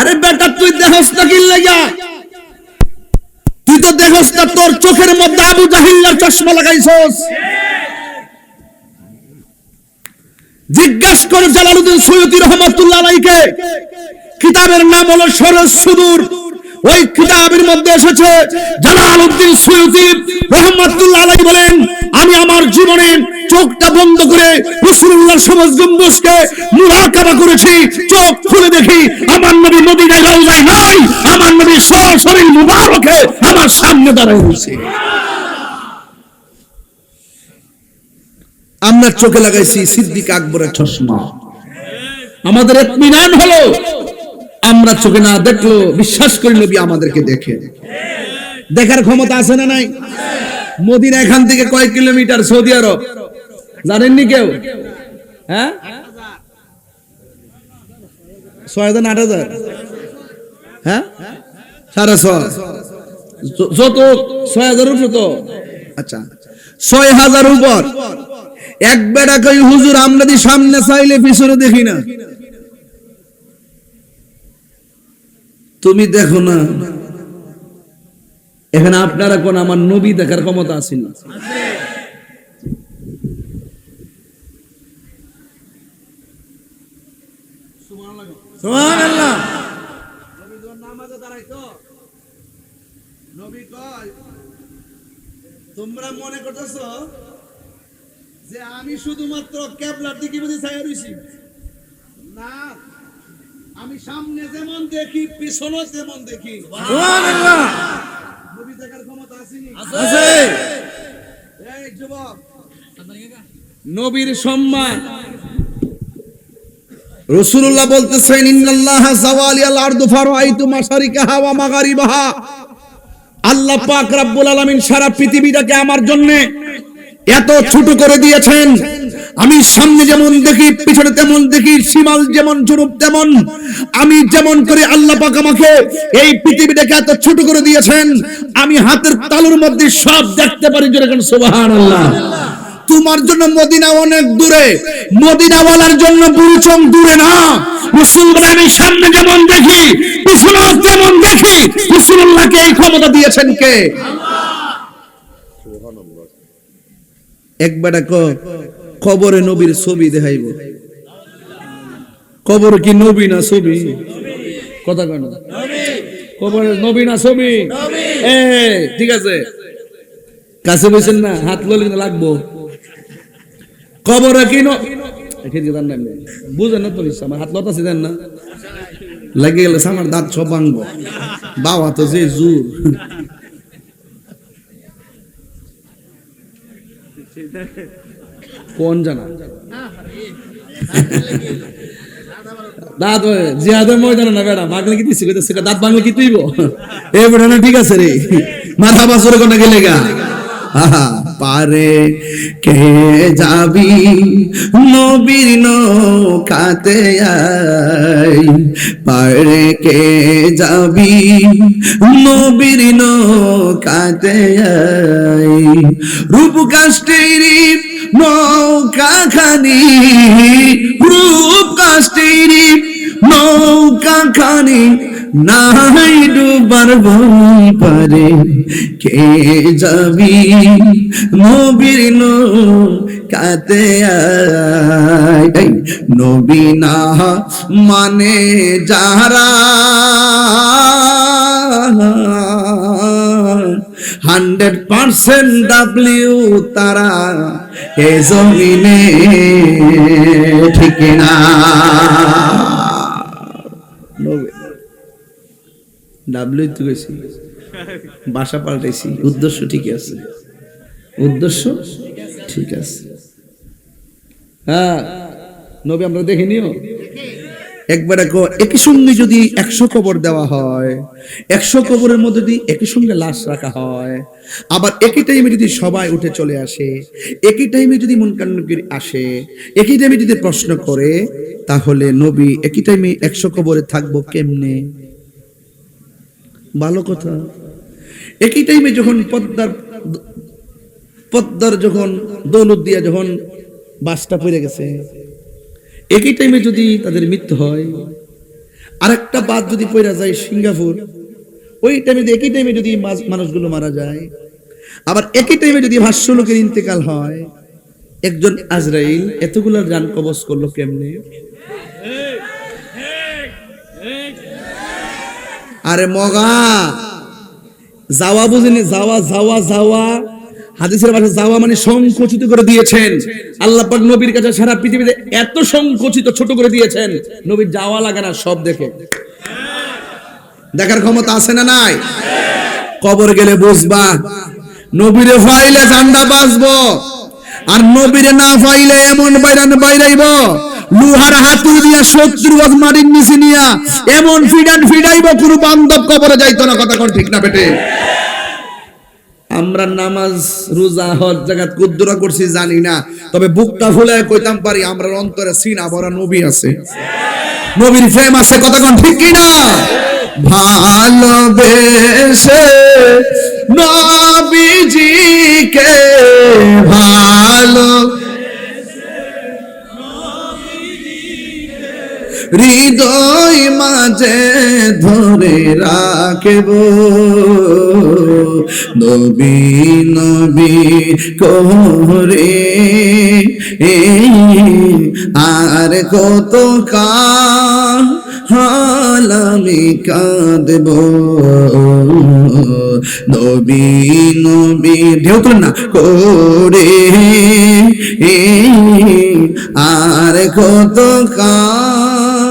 আরে বেটা তুই দেখস না কি লাগা? তুই তো দেখস না তোর চোখের মধ্যে আবু জাহিলের চশমা লাগাইছস। জিজ্ঞাসা করে জালালউদ্দিন সৈয়দী রহমাতুল্লাহ আলাইহিকে, কিতাবের নাম হলো সরস সুদূর। ওই কিতাবের মধ্যে এসেছে জালালউদ্দিন সৈয়দী রহমাতুল্লাহ আলাইহি বলেন, আমি আমার জীবনে চোখটা বন্ধ করে রাসূলুল্লাহর সমস্ত গম্বুজকে মুরাকাবা করেছি। চোখ খুলে দেখি আমার নবী মদিনায় রওজায় নাই, আমার নবী সশরীর মুবারকে আমার সামনে দাঁড়ায় রয়েছে। আমরা চোখে লাগাইছি সিদ্দিক আকবরের চশমা। আমাদের ইতমিনান হলো আমরা চোখে না দেখলো বিশ্বাস করি নবী আমাদেরকে দেখে। দেখার ক্ষমতা আছে না নাই? মদিনা এখান থেকে কয় কিলোমিটার সৌদি আরব জানেননি কেউ? হ্যাঁ, 6000 না 8000? হ্যাঁ, 650 যত 6000 উপর তো। আচ্ছা 6000 উপর। এক বেড়া কই হুজুর আমরা দি সামনে চাইলে পিছনে দেখি না। তুমি দেখো না, এখানে আপনারা কোন আমার নবী দেখার ক্ষমতা আছে না? সুবহানাল্লাহ। নবী যখন নামাজে দাঁড়াইতো, নবী কয় তোমরা মনে করতেছো যে আমি শুধুমাত্র কিবলার দিকে বুঝে ছায়া রইছি না, আমি সামনে যেমন দেখি পিছনে তেমন দেখি। সুবহানাল্লাহ। নবী দেখার ক্ষমতা আছে নি? আছে। এই যুবক, নবীর সম্মান রাসূলুল্লাহ বলতেছেন, ইন্নাল্লাহা যাওয়ালিয়াল আরদু ফারাআইতু মাশারিকাহা ওয়া মাগারিবাহা। আল্লাহ পাক রব্বুল আলামিন সারা পৃথিবীটাকে আমার জন্য এত ছোট করে দিয়েছেন, আমি সামনে যেমন দেখি পিছনে তেমন দেখি, শিমাল যেমন জুনুব তেমন। আমি যেমন করে আল্লাহ পাক আমাকে এই পৃথিবীটাকে এত ছোট করে দিয়েছেন, আমি হাতের তালুর মধ্যে সব দেখতে পারি। যেরকম সুবহানাল্লাহ। তোমার জন্য মদিনা অনেক দূরে, মদিনাওয়ালার জন্য বুড়িচং দূরে না। রাসূলুল্লাহ আমি সামনে যেমন দেখি পিছনে তেমন দেখি। রাসূলুল্লাহকে এই ক্ষমতা দিয়েছেন কে? আল্লাহ। একবার কবরে নবীর ছবি দেখাইব। কবর কি নবী না ছবি? কথা কয় না, কবরে নবী না ছবি? ঠিক আছে, কাছে বসেন না, হাত ললে লাগবো। কবরে কি বুঝেন না তো, আমার হাত লতাছে দেন না, লাগে গেলে আমার দাঁত সব ভাঙবো। বাবা তো যে জোর, কোন জানা দাঁত জিহাদের ময়দানে না বেড়া ভাগলে কি দিছি, দাঁত ভাঙলে কি তুইব? এ বেড়া না, ঠিক আছে রে, মাথা বাসরে কোনা গেলে গা। পারে কে যাবি নবীর নৌকাতে আই, পারে কে যাবি নবীর নৌকাতে আই, রূপ কাষ্টেরি নৌকা খানি, রূপ কাষ্টেরি নৌকা খানি, নাই ডুবার ভয় পারে কে যাবি নবীর নৌকাতে আই, নবী না মানে যারা 100% ডাব্লিউ তারা এ জমিনে, ঠিক না? ডাব্লিউ তো গেছি, বাসা পাল্টাইছি, উদ্দেশ্য ঠিক আছে, উদ্দেশ্য ঠিক আছে। হ্যাঁ, নবী আমরা দেখিনিও। একবার একই সঙ্গে যদি 100 কবর দেওয়া হয়, 100 কবরের মধ্যে যদি একই সঙ্গে লাশ রাখা হয়, আবার একই টাইমে যদি সবাই উঠে চলে আসে, একই টাইমে যদি মুনকার নাকির আসে, একই টাইমে যদি প্রশ্ন করে, তাহলে নবী একই টাইমে 100 কবরে থাকবো কেমনে? ভালো কথা। একই টাইমে যখন পদ্মার যখন দৌলত দিয়া যখন বাসটা পড়ে গেছে, একই টাইমে যদি তাদের মৃত্যু হয়, আরেকটা বাস যদি পড়ে যায় সিঙ্গাপুর, ওই টাইমে একই টাইমে যদি মানুষগুলো মারা যায়, আবার একই টাইমে যদি ভাষ্য লোকের ইন্তেকাল হয়, একজন আজরাইল এতগুলা জান কবজ করলো কেমনে? আরে মগা যাওয়া বুঝিনি, যাওয়া যাওয়া যাওয়া, হাদিসের ভাষায় যাওয়া মানে সংকুচিত করে দিয়েছেন আল্লাহ পাক নবীর কাছে। সারা পৃথিবীতে এত সংকুচিত ছোট করে দিয়েছেন, নবীর যাওয়া লাগে না, সব দেখে দেখার ক্ষমতা আছে না নাই? কবর গেলে বুঝবা, নবীরে ফাইলে ঠান্ডা বাঁচবো, আর নবীরে না ফাইলে এমন বাইরান বাইরাইব, লোহার হাতুড়ি দিয়া 70 গজ মাটির নিচে নিয়া এমন ফিডাইব, কোনো বান্ধব কবরে যাইতো না। কথা কোন ঠিক না বেটে? আমরা নামাজ রোজা হজ জাকাত কুদ্দুরা করছি জানি না, তবে বুকটা ফুলায় কইতাম পারি আমরা অন্তরে সিনা ভরা নবী আছে, নবীর প্রেম আছে। কথা কোন ঠিক কি না? ভালোবেসে নবীজিকে ভালো হৃদয় মাঝে ধরে রাখব, নবী নবী করে আর কত কাল আমি কাঁদব, নবী নবী ঢেউ তুলেন না করে আর কত কাল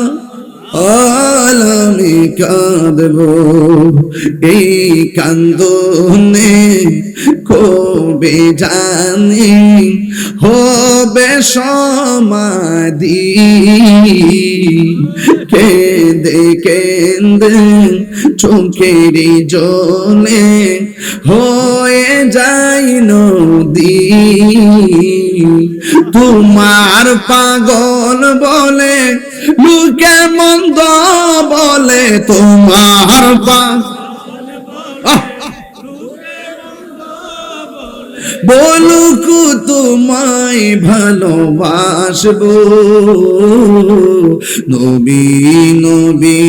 আমি কাঁদব, এই কান্দনে কবে জানি হবে সমাধি, কেঁদে কেঁদে চোখের জলে হয়ে যাই নদী, তোমার পাগল বলে লোকে মন্দ বলে, তোমার বলুক তোমায় ভালোবাসবো, নবী নবী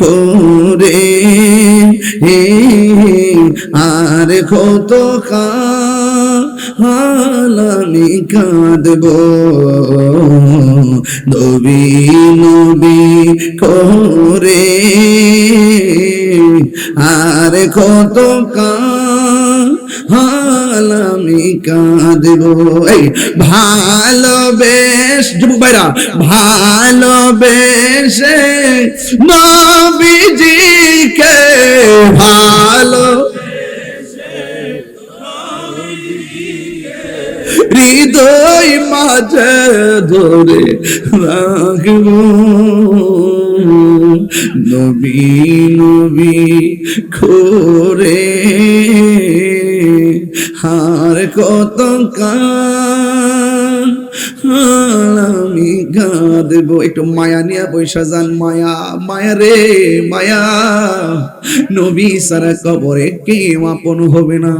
করে আর কত হাল আমি কাঁদব, নবী নবী করে আর কত হাল আমি কাঁদব। এই ভালোবেস যুবক ভাইরা, ভালোবেসে নবীজিকে ভালো হৃদয় মাঝে ধরে রাখব, নবী নবী করে হার কত আমি কাঁদব। একটু মায়া নিয়ে বৈশা যান, মায়া মায়া রে মায়া, নবী সারা কবরে কেউ আপন হবে না।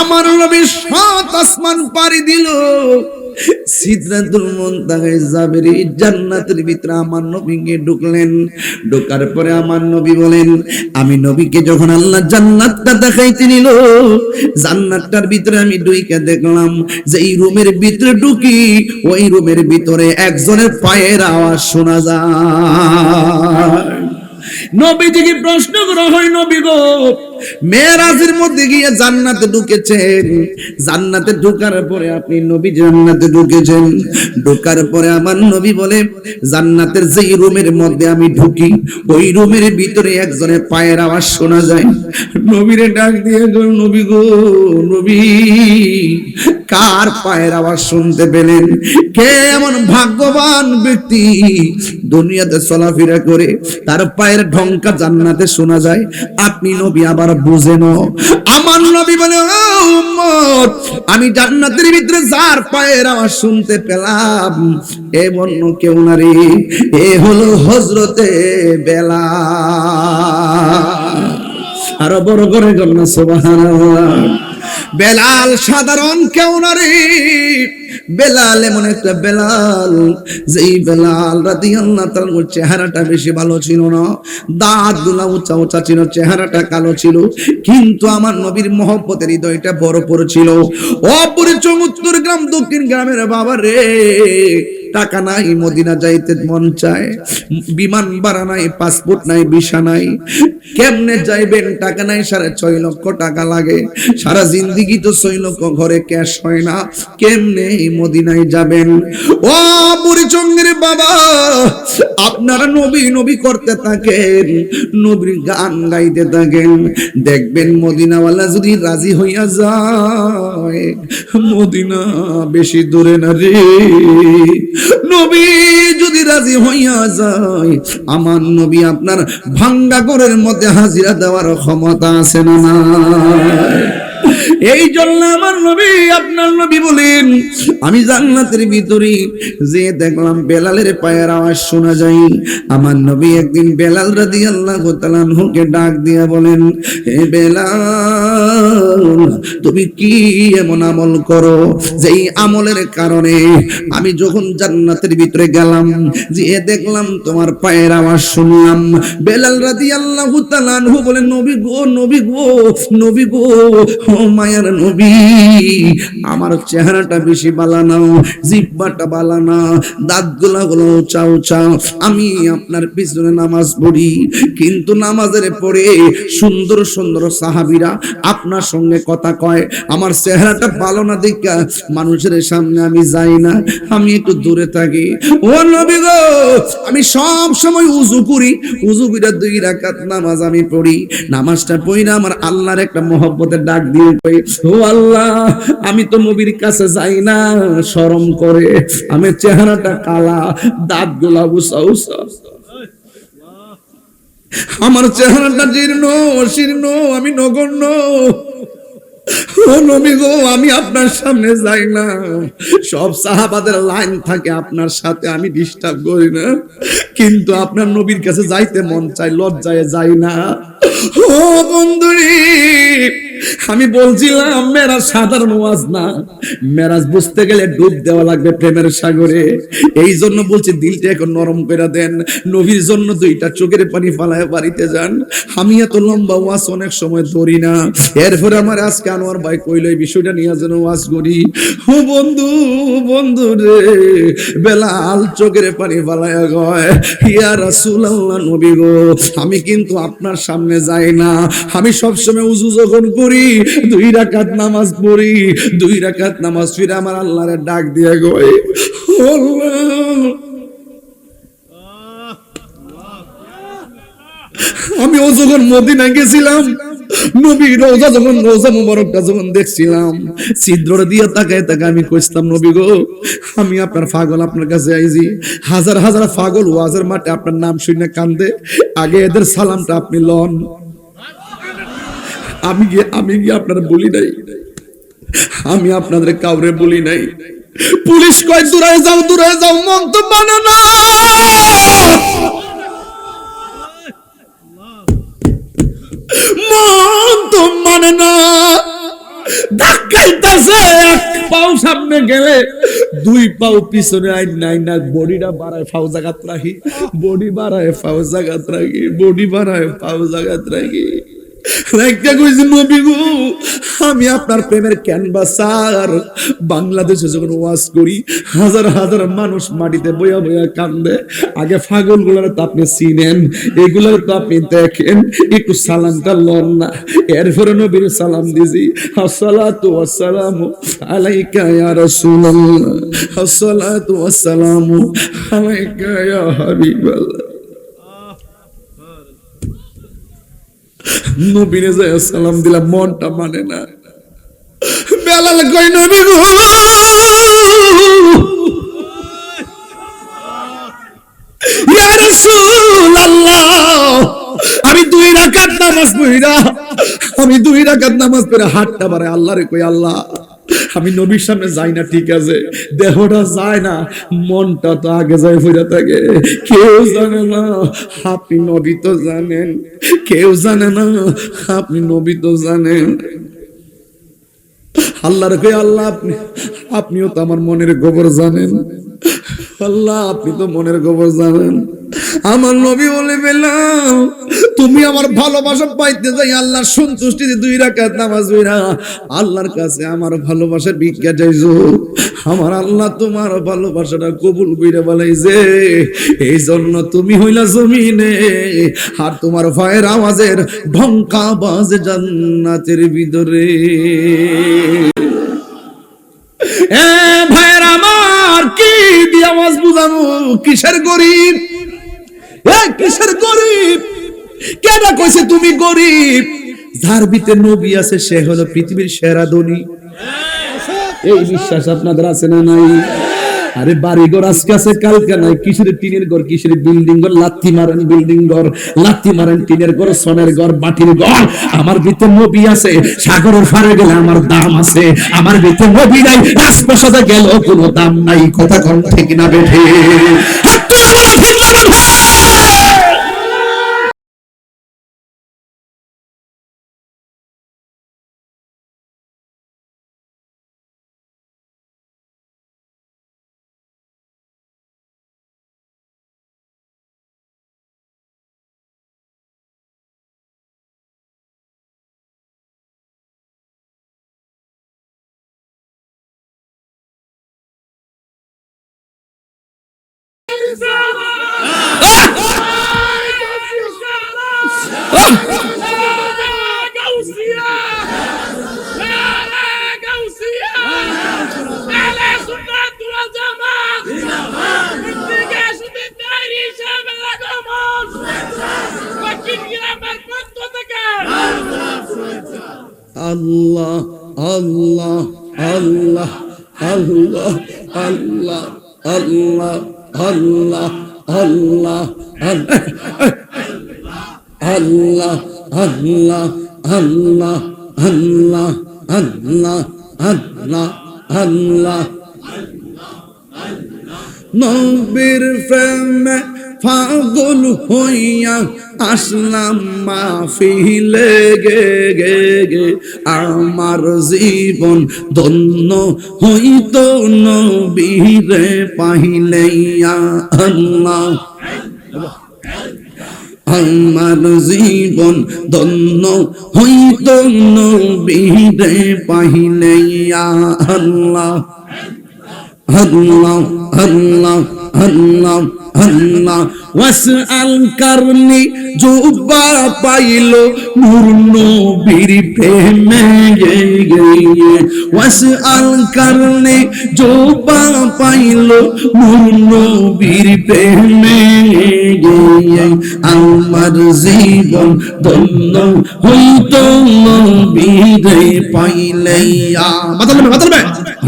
আমার নবী ৭ আসমান পাড়ি দিল, সিদরাতুল মুনতাহায় যাবেন, জান্নাতের ভিতরে আমার নবীকে ঢুকলেন। ঢোকার পরে আমার নবী বলেন, আমি নবীকে যখন আল্লাহ জান্নাতটা দেখাইতে নিল, জান্নাতটার ভিতরে আমি ঢুকে দেখলাম যে এই রুমের ভিতরে ঢুকি, ওই রুমের ভিতরে একজনের পায়ের আওয়াজ শোনা যায়। নবীজিকে প্রশ্ন করা হয়, নবী গো, মেরাজের মধ্যে গিয়ে জান্নাতে ঢুকেছেন, জান্নাতে ঢোকার পরে আপনি নবী জান্নাতে ঢুকেছেন, ঢোকার পরে আমার নবী বলে জান্নাতের যেই রুমের মধ্যে আমি ঢুকি, ওই রুমের ভিতরে একজনের পায়ের আওয়াজ শোনা যায়। নবীরে ডাক দিয়ে গো, নবী গো, নবী কার পায়ের আওয়াজ শুনতে পেলেন? কে এমন ভাগ্যবান ব্যক্তি দুনিয়াতে চলাফেরা করে তার পায়ের ঢংকা জান্নাতে শোনা যায়? আপনি নবী আবার বুঝেন। আমার নবী বলে, ও উম্মত, আমি জান্নাতের ভিতরে যার পায়ের আওয়াজ শুনতে পেলাম এ অন্য কেউ না রে, এ হলো হযরতে বেলাল। আরো বড় করে বলুন সুবহানাল্লাহ। বেলাল সাধারণ কেউ না রে, বেলাল এমন একটা বেলাল, যেই বেলাল রাদিয়াল্লাহু তাআলার চেহারাটা বেশি ভালো ছিল না, দাঁতগুলো উঁচা উঁচা ছিল, চেহারাটা কালো ছিল, কিন্তু আমার নবীর মহব্বতের হৃদয়টা ভরপুর ছিল। অপরিচয় উত্তর গ্রাম দক্ষিণ গ্রামের বাবা রে, টাকা নাই, মদিনা যাইতে মন চায়, বিমান ভাড়া নাই, পাসপোর্ট নাই, ভিসা নাই, কেমনে যাইবেন? টাকা নাই, ৬.৫ লক্ষ টাকা লাগে, সারা জিন্দেগি তো ৬ লক্ষ ঘরে ক্যাশ হয় না, কেমনে মদিনায় যাবেন? ও বুড়িচঙ্গের বাবা, আপনারা নবী নবী করতে থাকেন, নবীর গান গাইতে থাকেন, দেখবেন মদিনাওয়ালা যদি রাজি হইয়া যায়, মদিনা বেশি দূরে না রে, নবী যদি রাজি হইয়া যায়, আমার নবী আপনার ভাঙ্গা ঘরের মধ্যে হাজিরা দেওয়ার ক্ষমতা আছে না নাই? এই জন্য আমার নবী, আপনার নবী বলেন, আমি জান্নাতের ভিতরে যে দেখলাম বেলালের পায়ের আওয়াজ শোনা যায়। আমার নবী একদিন বেলাল রাদিয়াল্লাহু তাআলা আনহুকে ডাক দিয়া বলেন, হে বেলাল, তুমি কি এমন আমল করো যেই আমলের কারণে আমি যখন জান্নাতের ভিতরে গেলাম, যে দেখলাম তোমার পায়ের আওয়াজ শুনলাম? বেলাল রাদিয়াল্লাহু তাআলা আনহু বলেন, নবী গো, নবী গো, নবী গো, ও মায়ার নবী, আমার চেহারাটা বেশি বালা না, জিহ্বাটা বালা না, দাঁতগুলা হলো উঁচা উঁচা, আমি আপনার পিছনে নামাজ পড়ি, কিন্তু নামাজের পরে সুন্দর সুন্দর সাহাবীরা আপনার সঙ্গে কথা কয়, আমার চেহারাটা ভালো না দেখা মানুষের সামনে আমি যাই না, আমি একটু দূরে থাকি। ও নবী গো, আমি সব সময় উযু করি, উযু করে 2 রাকাত নামাজ আমি পড়ি, নামাজটা পড়া আমার আল্লাহর একটা মহব্বতের ডাক দিয়ে কই, ও আল্লাহ, আমি তো নবীর কাছে যাই না, শরম করে, আমি চেহারাটা কালা, দাঁতগুলা উঁচা উঁচা, আমার চেহারাটা জীর্ণ শীর্ণ, আমি নগণ্য, ও নবী গো, আমি আপনার সামনে যাই না, সব সাহাবাদের লাইন থাকে আপনার সাথে, আমি ডিস্টার্ব করি না, কিন্তু আপনার নবীর কাছে যাইতে মন চাই, লজ্জায় যাই না। ও বন্ধুরি, আমি বলছিলাম মেরাজ সাধারণ ওয়াজ না, মেরাজ বুঝতে গেলে ডুব দেওয়া লাগবে প্রেমের সাগরে। এই জন্য বলছি দিলটা এখন নরম করে দেন, নবীর জন্য দুইটা চোখের পানি ফালায় বাড়িতে যান। আমি এত লম্বা ওয়াজ অনেক সময় ধরি না, এরপরে আমার আজকে আনোয়ার ভাই কইলো এই বিষয়টা নিয়ে যেন ওয়াজ করি। ও বন্ধু, বন্ধু রে, বেলাল চোখের পানি ফালায় কয়, ইয়া রাসূলুল্লাহ, নবী গো, আমি কিন্তু আপনার সামনে যাই না, আমি সবসময় উযু যখন করি 2 রাকাত নামাজ পড়ি, 2 রাকাত নামাজ পড়ে আমার আল্লাহরে ডাক দিয়ে কই, আল্লাহ, আমি ও যখন মদিনায় গেছিলাম, নবীর রওজা যখন, রওজা মুবারকটা যখন দেখছিলাম, ছিদ্রটা দিয়ে তাকায় তাকায় আমি কইছিলাম, নবী গো, আমি আপনার পাগল, আপনার কাছে আইছি। হাজার হাজার পাগল ওয়াজের মাঠে আপনার নাম শুনে কান্দে, আগে এদের সালামটা আপনি লন। আমি গিয়ে আপনার বলি নাই, আমি আপনাদের কাউরে বলি নাই। পুলিশ কয় দূরে যাও, দূরে যাও, মন তো মানে না, মন তো মানে না, ধাক্কাইতাছে, এক পাও সামনে গেলে 2 পাও পিছনে, আইনা বডিটা বাড়ায় ফাও জাগাত রাখি, বডি বাড়ায় ফাও জাগাত রাখি, বডি বাড়ায় ফাও জাগাত রাখি। আমি আপনার প্রেমের ক্যানভাসার। বাংলাদেশে যখন ওয়াজ করি হাজার হাজার মানুষ মাটিতে বইয়া বইয়া কান্দে, আগে পাগল গুলার তো আপনি চিনেন, এগুলার তো আপনি দেখেন, একটু সালামটা লন না। এরপরে নবীর সালাম দিছি, আসসালাতু ওয়াসসালামু আলাইকা ইয়া রাসূলুল্লাহ, আসসালাতু ওয়াসসালামু আলাইকা ইয়া হাবিবাল্লাহ। নবীরে যায় সালাম দিলাম, মনটা মানে না। বেলাল কই, নবী গো, ইয়া রাসূলুল্লাহ, আমি 2 রাকাত নামাজ পড়িরা, আমি 2 রাকাত নামাজ পড়ে হাতটা বাড়াই আল্লাহরে কই, আল্লাহ, আমি নবীর সামনে যাই না ঠিক আছে, দেহটা যায় না, মনটা তো আগে যায় ফিরে থাকে। কেউ জানে না আপনি নবী তো জানেন, কেউ জানে না আপনি নবী তো জানেন। আল্লাহর কই, আল্লাহ, আপনিও তো আমার মনের খবর জানেন, আল্লাহ আপনি তো মনের খবর জানেন। আমার নবী বলে, বেলাল, তুমি আমার ভালোবাসা পাইতে যাই আল্লাহর সন্তুষ্টিতে 2 রাকাত নামাজ পড়া আল্লাহর কাছে আমার ভালোবাসার ভিক্ষা চাইছো, আমার আল্লাহ তোমার ভালোবাসাটা কবুল কইরা বলাইছে। এই জন্য তুমি হইলা জমিনে, আর তোমার পায়ের আওয়াজের ঢঙ্কা বাজে জান্নাতের ভিতরে। এ ভাইয়ের আমার, কি দিয়ে আওয়াজ বুঝানো, কিসের গরিব, কিসের গরিব? কেন কইছে তুমি গরিব? যার ভিতরে নবী আছে সে হলো পৃথিবীর সেরা ধনী। এই বিশ্বাস আপনাদের আছে না নাই? আরে বাড়ি ঘর আজকে আছে কালকে নাই, কিসের টিনের ঘর, কিসের বিল্ডিং ঘর, লাথি মারেন বিল্ডিং ঘর, লাথি মারেন টিনের ঘর, সোনের ঘর, মাটির ঘর। আমার ভিতরে নবী আছে, সাগরের পারে গেলে আমার দাম আছে। আমার ভিতরে নবী নাই, রাজপ্রাসাদে গেল কোনো দাম নাই। কথা কোন ঠিক না বেঠে? আল্লাহ আল্লাহ আল্লাহ আল্লাহ আল্লাহ আল্লাহ আল্লাহ আল্লাহ আল্লাহ আল্লাহ আল্লাহ আল্লাহ আল্লাহ আল্লাহ আল্লাহ। নবীর প্রেমে পাগল হইয়া আসলাম মাহফিলে গে গে গে, আমার জীবন ধন্য হইত নবীরে পাইলে ইয়া আল্লাহ। আমার জীবন ধন্য হইত নবীরে পাইলে ইয়া আল্লাহ। আল্লাহ আল্লাহ আল্লাহ আল্লাহ। ওয়াসআল কারনি জুবা পাইলো নূর নবীর প্রেমে গে গে, ওয়াসআল কারনি জুবা পাইলো নূর নবীর প্রেমে গে, আমার জীবন ধন্য হইত নবীরে পাইলে ইয়া বাতালবে বাতালবে।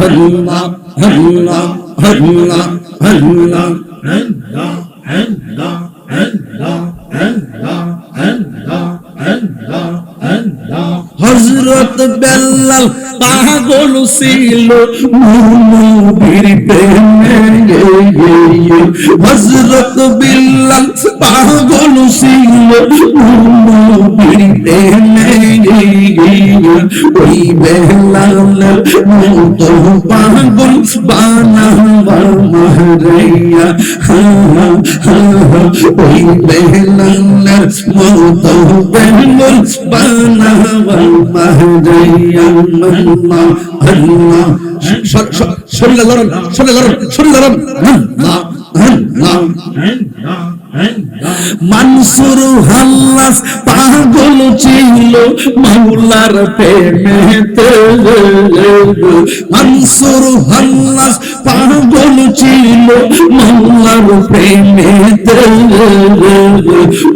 আল্লাহ আল্লাহ আল্লাহ আল্লাহ আল্লাহ আল্লাহ আল্লাহ আল্লাহ আল্লাহ আল্লাহ আল্লাহ। হযরত বেলাল পাগল ছিল নবীর প্রেমে গে গে, হযরত বেলাল পাগল ছিল নবীর প্রেমে গে গে, ওই বেলালের মতো পাগল বানাবা মাহরাইয়া, ওই বেলালের মতো পাগল বানাবা মাহরাইয়া। আল্লাহ আল্লাহ। শরীরে লড়ন শরীরে লড়ন শরীরে লড়ন। আল্লাহ আল্লাহ আল্লাহ। মানসুর হাল্লাস পাগল ছিল মাওলার প্রেমেতে, মানসুর হাল্লাস পাগল ছিল মাওলার প্রেমেতে,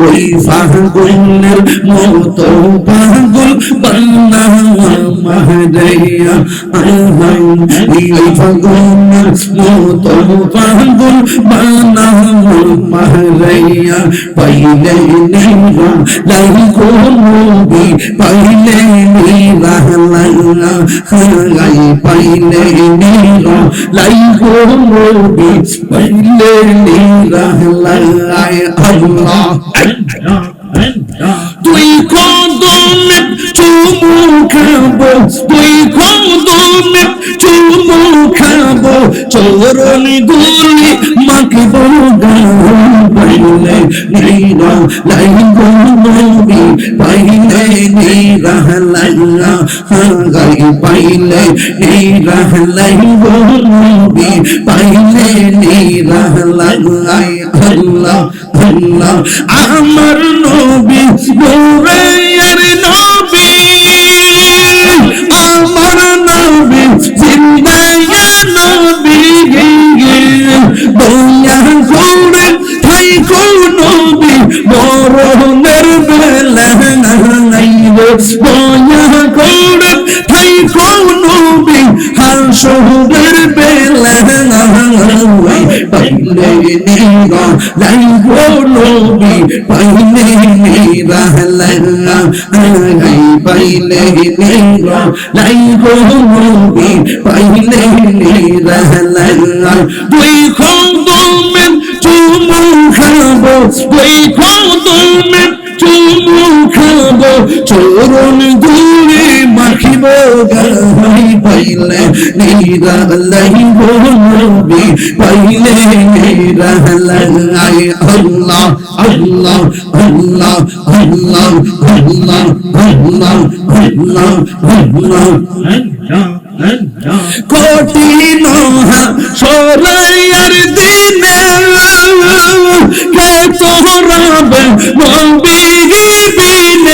ওই পাগলের মতো পাগল বানাবা মাহরাইয়া, ওই পাগলের মতো পাগল বানাবা মাহরাইয়া। পাইলে নিরা লাই গো নবী, পাইলে নিরা লাইলা হাই, পাইলে নিরা লাই গো নবী, পাইলে নিরা লাই। আল্লাহ তুই কদমে চুমু খাবো, তুই কদমে চুমু খাবো, চরণ ধুলি মাখবো গায়ে, পাইলে নিরা লাই গো নবী, পাইলে নিরা লাইলা হাই, পাইলে নিরা লাই গো নবী, পাইলে নিরা লাই। আল্লাহ আল্লাহ। আমার নবী নূরের নবী, আমার নবী জিন্দা নবী, দয়া করে থাইকো নবী মরণের বেলা নাই গো, দয়া করে থাইকো নবী হাসরের বেলা নাই, পাইলে নিরা লাই গো নবী, পাইলে নিরা লাইলা হাই, পাইলে নিরা লাই গো নবী, পাইলে নিরা লাইলা। দুই কদমে চুমু খাবো, দুই কদমে চুমু খাবো, চরণ ধুলি মাখিবো গায়ে, পাইলে নিরা লাই গো নবী, পাইলে নিরা লাই। আল্লাহ আল্লাহ আল্লাহ আল্লাহ আল্লাহ আল্লাহ আল্লাহ আল্লাহ। কঠিন হাসরের দিনে কে তোরাবে নবী বিনে,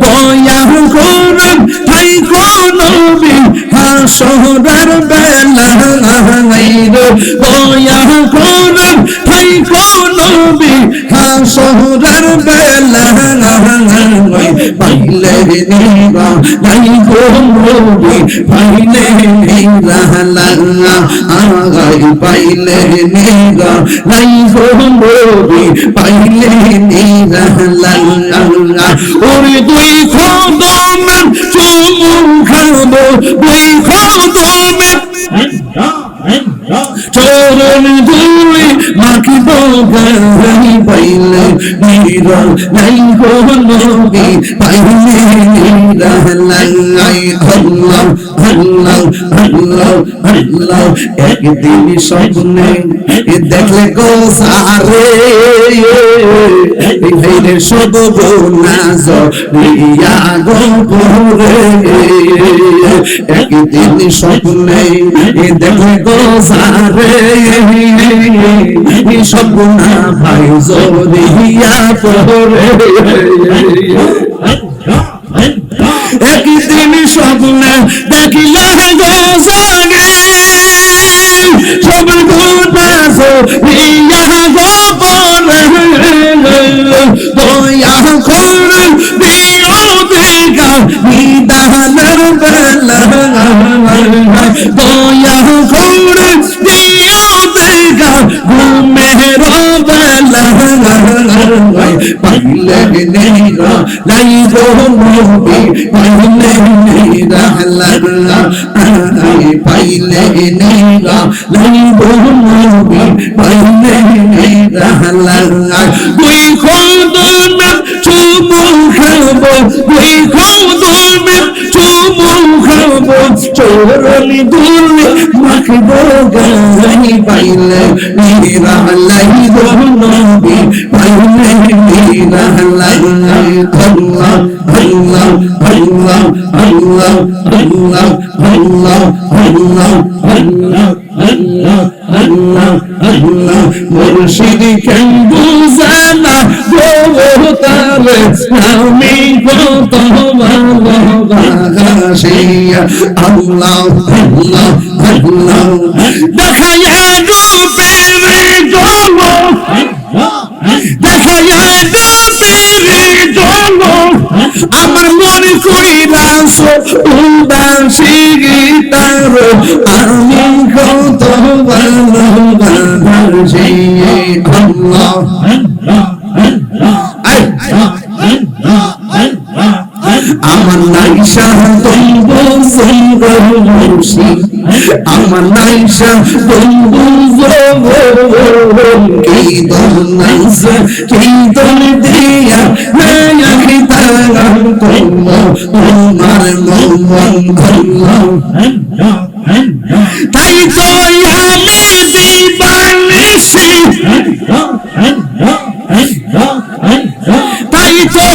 দয়া করে থাইকো নবী হাসরের বেলা নাই গো, দয়া করে থাইকো নবী হাসরের বেলা নাই, পাইলে নিরা লাই গো নবী, পাইলে নিরা লাই, পাইলে নিরা লাই গো নবী, পাইলে নিরা লাই। ওরে দুই কদমে চুমু খাবো, দুই কদমে চরণ ধুলি মাখিবো নাই গো নবী পাইলে নিরালাই আল্লাহ আল্লাহ আল্লাহ আল্লাহ একদিন স্বপ্নে দেখলে গো সারে ভাইরে সব গোনা জড়িয়া গো পরে একদিন স্বপ্নে দেখলে গো সারে সব গোনা ভাই জড়িয়া পরে একদিন স্বপ্নে দেখিলে গো জানে সব গোনা জড়িয়া গো পরে দয়া করে দিও দেখা নিদানের বেলা দয়া করে দিও দেখা ঘুমের বেলা পাইলে নেরা লাই গো নবী পাইলে নেরা লাগা পাইলে নেরা লাই গো নবী পাইলে নেরা লাগা দুই খোদনা চুমু খাবো দুই খোদনা চুমু খাবো চরণি ধুলি মাখবো গাই পাইলে নেরা লাই গো নবী পাইলে নেরা লাগা আল্লাহ আল্লাহ আল্লাহ আল্লাহ আল্লাহ আল্লাহ আল্লাহ আল্লাহ আল্লাহ আল্লাহ আল্লাহ মুর্শিদ কেন বুঝানা গো তারে আমি কত ভালোবাসি আল্লাহ আল্লাহ আল্লাহ দেখায়া রূপের জলো দেখায়া রূপের জলো আমার মন কইরাস উদাসী তার আমি কত ভালোবাসি আল্লাহ আমার নাইশা বন্ধু মুর্শি আমার নাইশা বন্ধু কি দল নাইশা কি দল দিয়া নয়া খিতারা তোমার মন আল্লাহ তাই তো আমি দিবানিশি তাই তো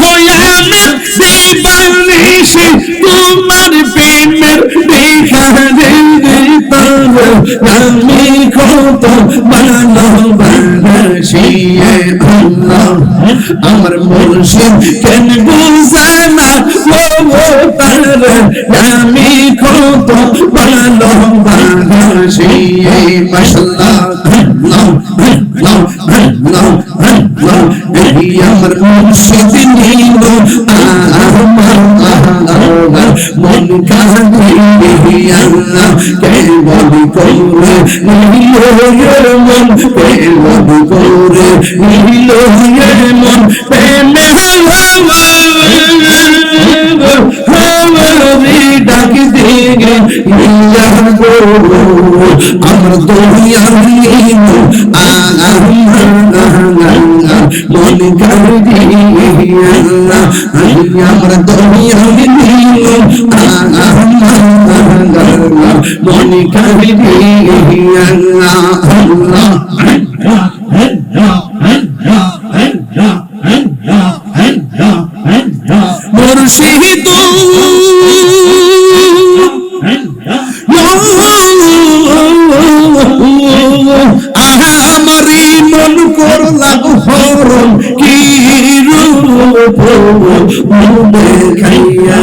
আমি দিবানিশি তোমার প্রেমের ভিখারি আমি কত ভালোবাসি আল্লাহ আমার মুর্শিদ কেন বুঝানা ও তারে আমি কত ভালোবাসি মাশাআল্লাহ আল্লাহ আল্লাহ আল্লাহ আল্লাহ এই আমার মুর্শিদ নীল আমার মন কাঁদে আল্লাহ কে বলি করে নীল মন কে বলি করে নীল মন প্রেমে ডাক দিগে আমার দরিয়ার মন কাঁদে আল্লাহ আমার দরিয়ার মন কাঁদে আল্লাহ আল্লাহ মুর্শিদ আমারি মন করলা হরণ কি রূপ মনে খাইয়া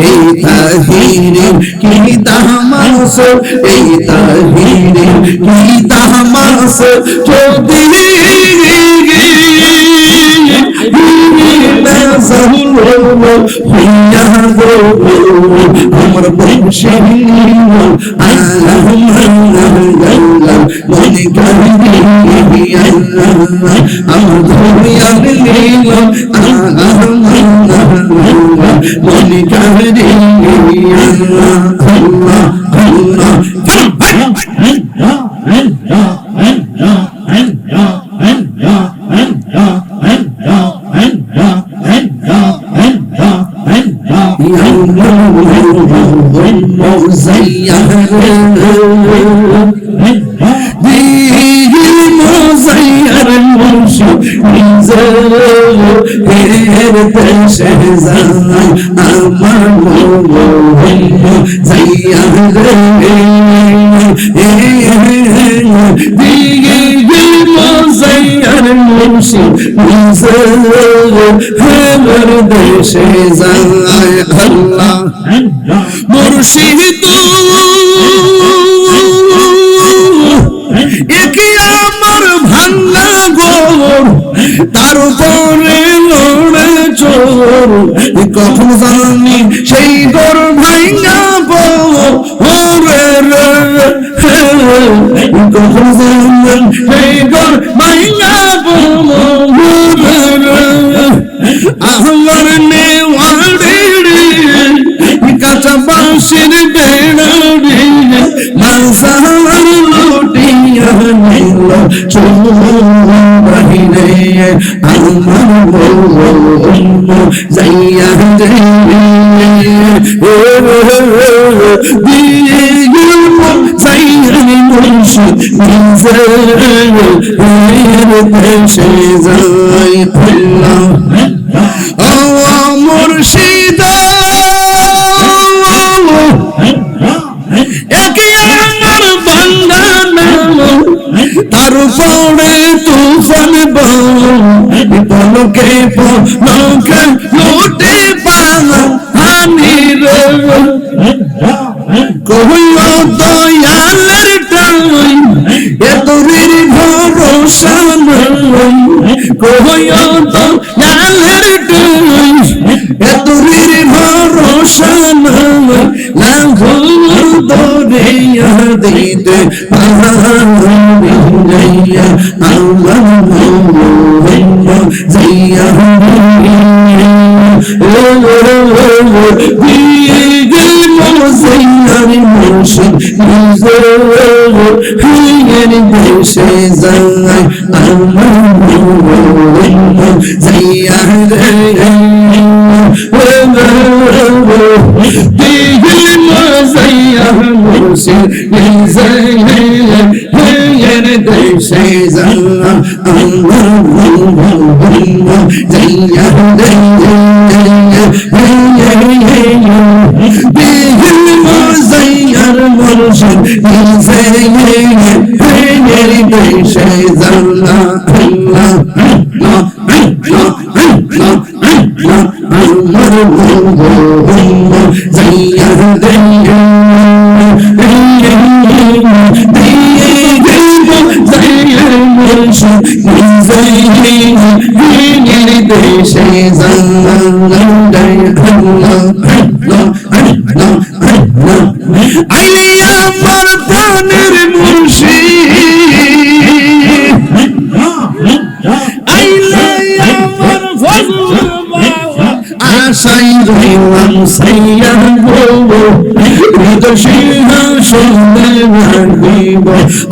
এই তাহিরে কি তামাস এই তাহিরে কি তামাস যদি আমার বংশী মনে কাঁদে আমার ধরিয়ার লীল মনে কাঁদে আল্লাহ আল্লাহ আল্লাহ মোজাইয়ার মুর্শিদ নিজের দেশে যায় আমার মোজাইয়া রে মোজাইয়ার মুর্শিদ নিজের দেশে যায় আল্লাহ মুর্শিদ একে আমার ভাঙা গোর তার উপরে লড়ে চোর কখন জানি সেই গোর ভাঙা ওরে রে কখন জানি সেই গোর ভাঙা আমার নেওয়ারে কাঁচা বাঁশের বেড়ারে মাসার লুটিয়া নিল চোরে আমার যাইয়া মুর্শিদ একে আমার বান্দা তারপরে তুফান পলকে পলকে লুটে পানি রে কহিও দয়ালের টাই এত ভরসা নাই কহিও দয়ালের টাই এত ভরসা নাই লাখো দরিয়া দিতে যাইয়া আমার যাইয়া মুর্শিদ দেশে যায় আমার যাইয়া মুর্শিদ দেশে যায় মোজাইয়ার মুর্শিদ দেশে জানা আমার মোজাইয়া দেশে আইলে আমার প্রাণের মুর্শিদ আইলে আমার ফজল আশাই রইলাম সাইয়া গো হৃদয় সিংহাসনে রাখিব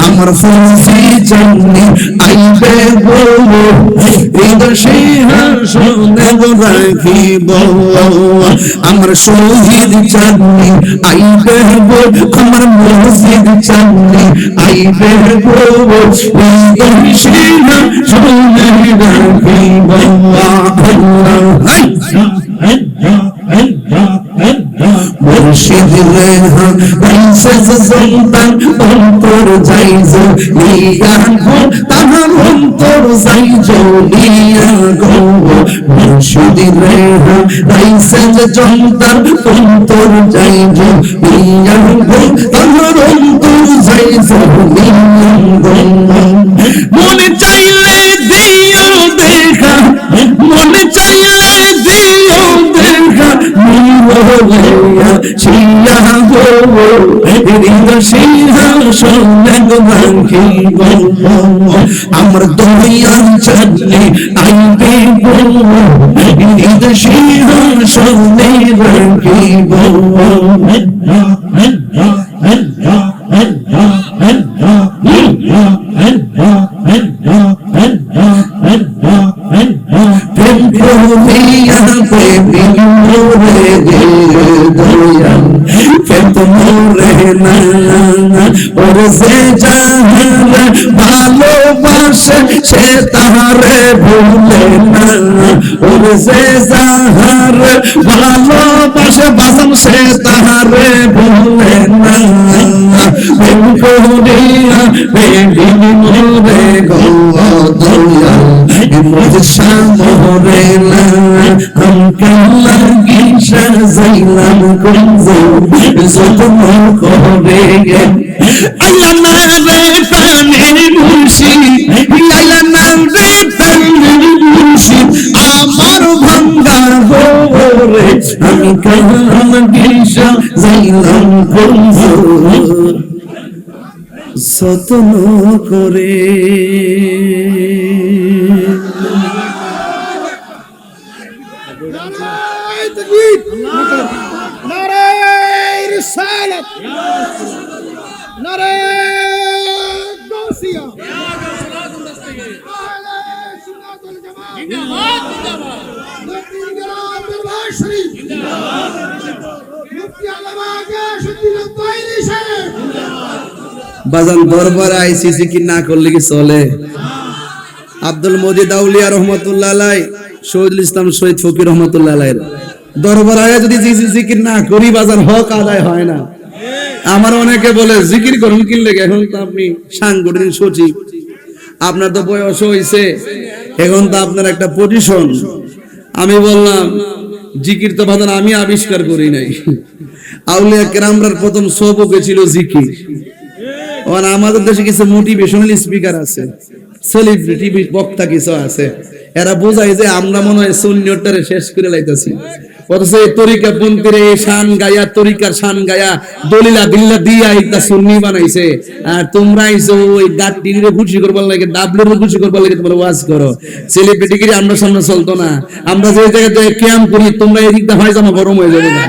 আমার ফৌজি জানি আইবে গো হৃদয় সিংহাসনে রাখিব আমার শহীদ জানি আইবে গো আমার মসজিদ জানি আইবে গো হৃদয় সিংহাসনে রাখিব মুর্শিদ রেহা রাইসেস সন্তান অন্তর যাইজ লিয়া গো তাহার অন্তর যাইজ লিয়া গো মুর্শিদ রেহা রাইসেস সন্তান অন্তর যাইজ লিয়া গো তাহার অন্তর যাইজ লিয়া গো মনে চাইলে দিও দেখা মনে চাইলে দিও দেখা সিংহা গো সিংহাসনে রাখিব আমার দয়াল চাঁদে আইবে গো সিংহাসনে রাখিব প্রেম ওরে যে যাহারে ভালোবাসে সে তাহারে ভুলে না, ওরে যে যাহারে ভালোবাসে বাসম সে তাহারে ভুলে না। প্রেম করিয়া বেদিন মোরে গো দয়াল মোর সামরে না, আমকে লাগি সাজাইলাম কুঞ্জে যত্ন করে গে। আল্লাহ না রে প্রাণের মুর্শিদ, আল্লাহ না রে প্রাণের মুর্শিদ, আমার ভাঙ্গা ভোরে আমি লাগি সাজাইলাম কুঞ্জে যত্ন করে। বাজান দরবার আইসি জিকির না করলে কি চলে? আব্দুল মজিদ আউলিয়া রহমতুল্লাহ আলাই, শহীদুল ইসলাম শহীদ ফকির রহমতুল্লাহ আলাই দরবার আয়া যদি জিকির না করি বাজান হক আদায় হয় না। আমার অনেকে বলে জিকির করুন কিনলে, এখন তো আপনি সাংগঠনিক সচিব, আপনার তো বয়স হয়েছে, এখন তো আপনার একটা পজিশন। আমি বললাম জিকির তো বাজান আমি আবিষ্কার করি নাই, আউলিয়া কেরামরার প্রথম সবকে ছিল জিকির। আমাদের দেশে কিছু মোটিভেশনাল স্পিকার আছে, সেলিব্রিটি বক্তা কিছু আছে, এরা বোঝায় যে আমরা মনে হয় সুন্নিয়তটারে শেষ করে লাইতেছি, অথচ এই তরিকা পন্থীর এই শান গায়া, তরিকার শান গায়া দলিলা দিল্লা দিয়া একটা সুন্নি বানাইছে। আর তোমরা আইছো ওই গাট্টিরে খুশি করবার লাগে, ডাবলুরে খুশি করবার লাগে তোমরা ওয়াজ করো। সেলিব্রিটিগিরি আমরা সামনে চলতো না, আমরা যে জায়গায় ক্যাম্প করি তোমরা এই দিকটা হয় জামা গরম হয়ে যাবে না।